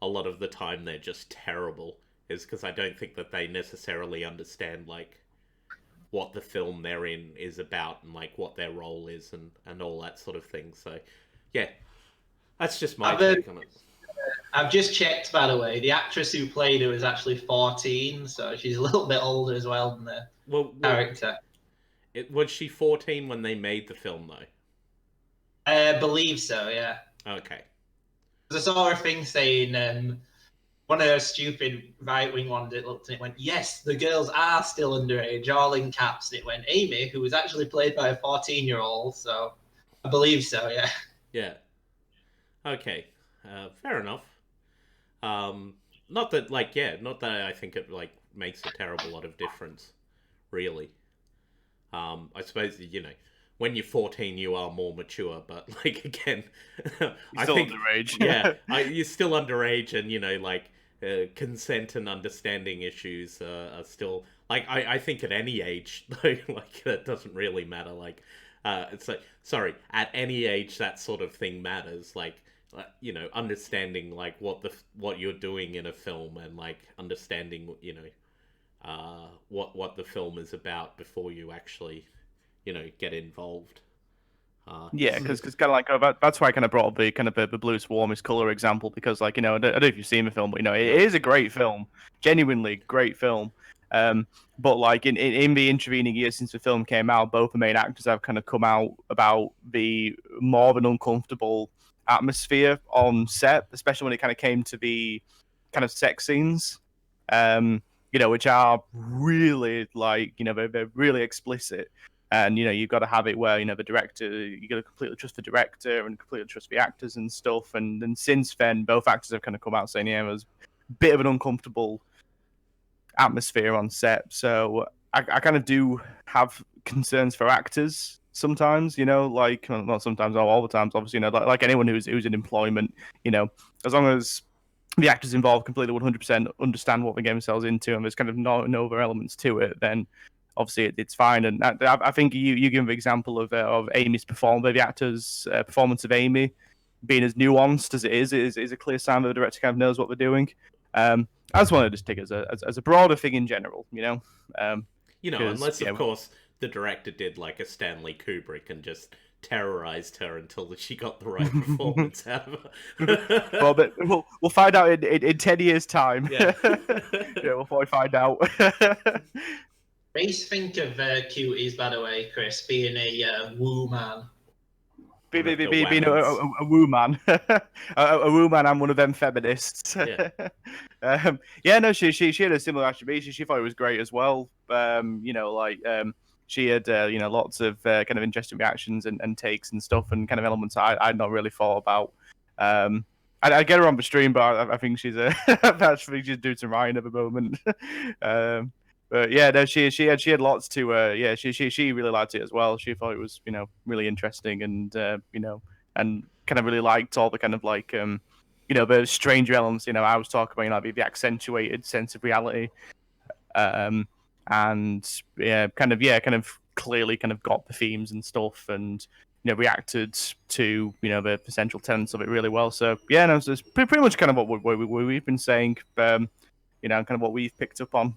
a lot of the time they're just terrible, is because I don't think that they necessarily understand like what the film they're in is about and like what their role is and all that sort of thing. So yeah, that's just my take on it. I've just checked, by the way. The actress who played her was actually 14, so she's a little bit older as well than the character. Was she 14 when they made the film, though? I believe so, yeah. Okay. I saw a thing saying, one of those stupid right-wing ones, it looked and it went, yes, the girls are still underage, all in caps. And it went, Amy, who was actually played by a 14-year-old, so I believe so, yeah. Yeah. Okay. Fair enough. Not that I think it like makes a terrible lot of difference, really. I suppose when you're 14, you are more mature, but like again, I think underage. Yeah, you're still underage, and consent and understanding issues are still like I think at any age, like that doesn't really matter. Like, it's like at any age that sort of thing matters. Like, understanding like what you're doing in a film and like understanding what the film is about before you actually get involved. Yeah, because kind of like that's why I kind of brought up the kind of the bluest warmest color example, because like I don't know if you've seen the film, but it is a great film, genuinely great film. But like in the intervening years since the film came out, both the main actors have kind of come out about the more than uncomfortable atmosphere on set, especially when it kind of came to the kind of sex scenes, which are really like they're really explicit. And you've got to have it where the director, you got to completely trust the director and completely trust the actors and stuff. And then since then, both actors have kind of come out saying, yeah, it was a bit of an uncomfortable atmosphere on set. So I kind of do have concerns for actors sometimes, you know, like not sometimes, all the times, obviously, you know, like anyone who's in employment, you know, as long as the actors involved completely 100% understand what the game sells into and there's kind of no other elements to it, then obviously it's fine. And I think you give an example of Amy's performance, the actor's performance of Amy being as nuanced as it is a clear sign that the director kind of knows what they're doing. I just wanted to stick as a broader thing in general, you know. You know, unless of course the director did like a Stanley Kubrick and just terrorized her until she got the right performance out of her. Well, but we'll find out in 10 years' time. Yeah. Yeah, we'll probably find out. What do you think of Cuties, by the way, Chris, being a woo man? Being a woo man, a woo man, and one of them feminists. Yeah, no, she had a similar attribution. She thought it was great as well. You know, like she had you know, lots of kind of interesting reactions and takes and stuff and kind of elements I'd not really thought about. I get her on the stream, but I think she's I think she's doing some writing at the moment. But yeah, no, she had lots to yeah, she really liked it as well. She thought it was, you know, really interesting and you know, and kind of really liked all the kind of like you know, the stranger elements, you know, I was talking about, you know, the accentuated sense of reality. And yeah, kind of clearly kind of got the themes and stuff and, you know, reacted to, you know, the essential tenets of it really well. So yeah, no, it's pretty much kind of what we've been saying, you know, kind of what we've picked up on.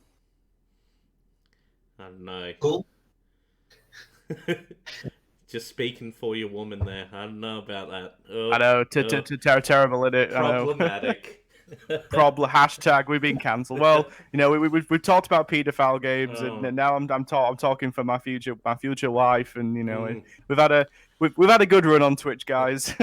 I don't know. Cool. Just speaking for your woman there. I don't know about that. Oh, I know, terrible, isn't it? Problematic. Hashtag we've been cancelled. Well, you know, we've talked about paedophile games, and now I'm talking for my future wife, and you know, we've had a good run on Twitch, guys.